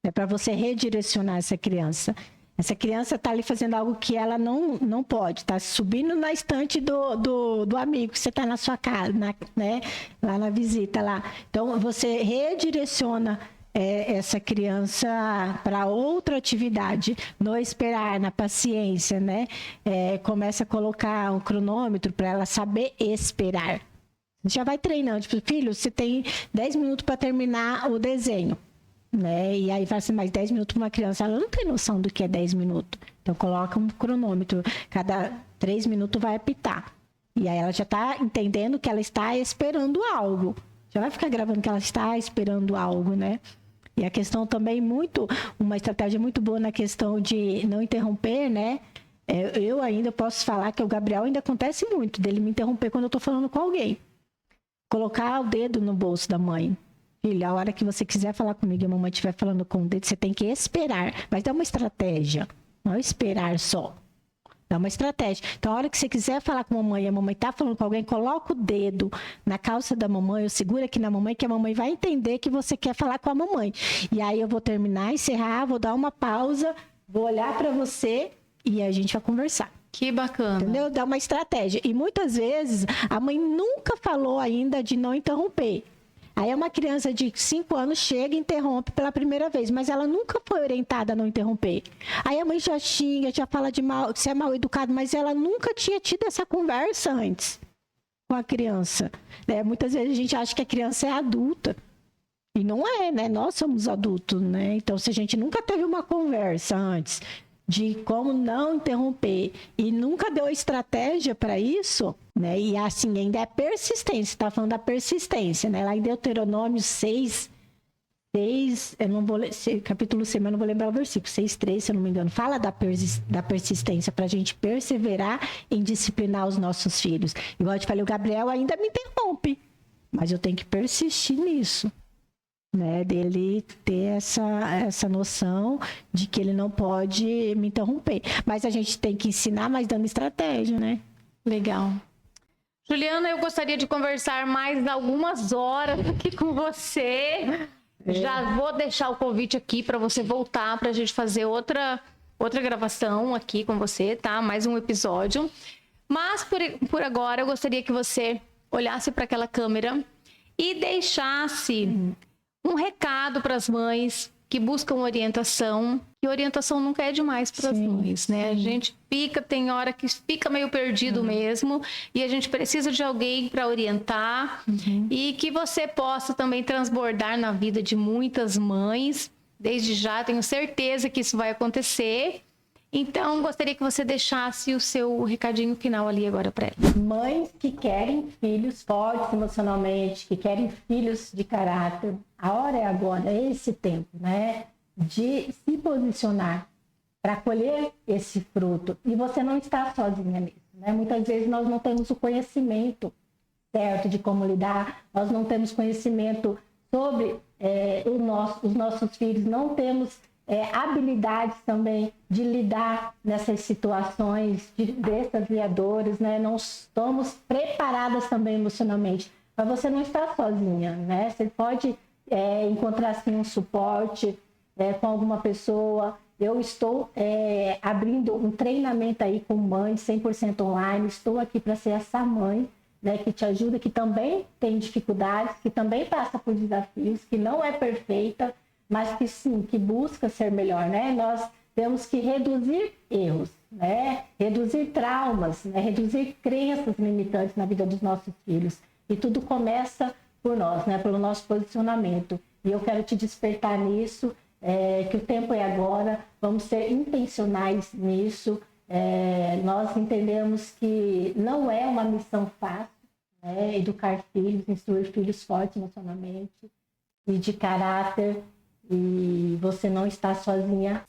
É para você redirecionar essa criança. Essa criança está ali fazendo algo que ela não pode. Está subindo na estante do amigo que você está na sua casa, né? Lá na visita lá. Então, você redireciona essa criança para outra atividade, no esperar, na paciência, né? Começa a colocar um cronômetro para ela saber esperar. Já vai treinando, tipo, filho, você tem 10 minutos para terminar o desenho, né? E aí fala assim, mais 10 minutos para uma criança, ela não tem noção do que é 10 minutos. Então coloca um cronômetro, cada 3 minutos vai apitar. E aí ela já está entendendo que ela está esperando algo. Já vai ficar gravando que ela está esperando algo, né? E a questão também uma estratégia muito boa na questão de não interromper, né? Eu ainda posso falar que o Gabriel ainda acontece muito, dele me interromper quando eu estou falando com alguém. Colocar o dedo no bolso da mãe. Filha, a hora que você quiser falar comigo e a mamãe estiver falando com o dedo, você tem que esperar. Mas dá uma estratégia, não é esperar só. Dá uma estratégia. Então, a hora que você quiser falar com a mamãe e a mamãe está falando com alguém, coloca o dedo na calça da mamãe, ou segura aqui na mamãe, que a mamãe vai entender que você quer falar com a mamãe. E aí eu vou terminar, encerrar, vou dar uma pausa, vou olhar para você e a gente vai conversar.
Que bacana.
Entendeu? Dá uma estratégia. E muitas vezes a mãe nunca falou ainda de não interromper. Aí uma criança de 5 anos chega e interrompe pela primeira vez, mas ela nunca foi orientada a não interromper. Aí a mãe já xinga, já fala de ser mal educado, mas ela nunca tinha tido essa conversa antes com a criança. Muitas vezes a gente acha que a criança é adulta. E não é, né? Nós somos adultos, né? Então, se a gente nunca teve uma conversa antes de como não interromper e nunca deu estratégia para isso, né? E assim, ainda é persistência, está falando da persistência, né? Lá em Deuteronômio 6, eu não vou ler, capítulo 6, mas eu não vou lembrar o versículo, 6:3, se eu não me engano, fala da persistência, para a gente perseverar em disciplinar os nossos filhos. Igual eu te falei, o Gabriel ainda me interrompe, mas eu tenho que persistir nisso. né? Dele ter essa noção de que ele não pode me interromper. Mas a gente tem que ensinar, mas dando estratégia, né?
Legal. Juliana, eu gostaria de conversar mais algumas horas aqui com você. Já vou deixar o convite aqui para você voltar, para a gente fazer outra gravação aqui com você, tá? Mais um episódio. Mas por agora eu gostaria que você olhasse para aquela câmera e deixasse um recado para as mães que buscam orientação. E orientação nunca é demais para as mães, né? A gente tem hora que fica meio perdido mesmo, e a gente precisa de alguém para orientar, e que você possa também transbordar na vida de muitas mães. Desde já, tenho certeza que isso vai acontecer. Então, gostaria que você deixasse o seu recadinho final ali agora para ela.
Mães que querem filhos fortes emocionalmente, que querem filhos de caráter, a hora é agora, é esse tempo, né? De se posicionar para colher esse fruto. E você não está sozinha nisso, né? Muitas vezes nós não temos o conhecimento certo de como lidar, nós não temos conhecimento sobre os nossos filhos, não temos habilidades também de lidar nessas situações desafiadoras, né? Não estamos preparadas também emocionalmente, mas você não está sozinha, né? Você pode encontrar assim um suporte com alguma pessoa. Eu estou abrindo um treinamento aí com mães 100% online, estou aqui para ser essa mãe, né, que te ajuda, que também tem dificuldades, que também passa por desafios, que não é perfeita, mas que sim, que busca ser melhor, né? Nós temos que reduzir erros, né? Reduzir traumas, né? Reduzir crenças limitantes na vida dos nossos filhos. E tudo começa por nós, né? Pelo nosso posicionamento. E eu quero te despertar nisso, que o tempo é agora, vamos ser intencionais nisso. Nós entendemos que não é uma missão fácil, né? Educar filhos, instruir filhos fortes emocionalmente e de caráter. E você não está sozinha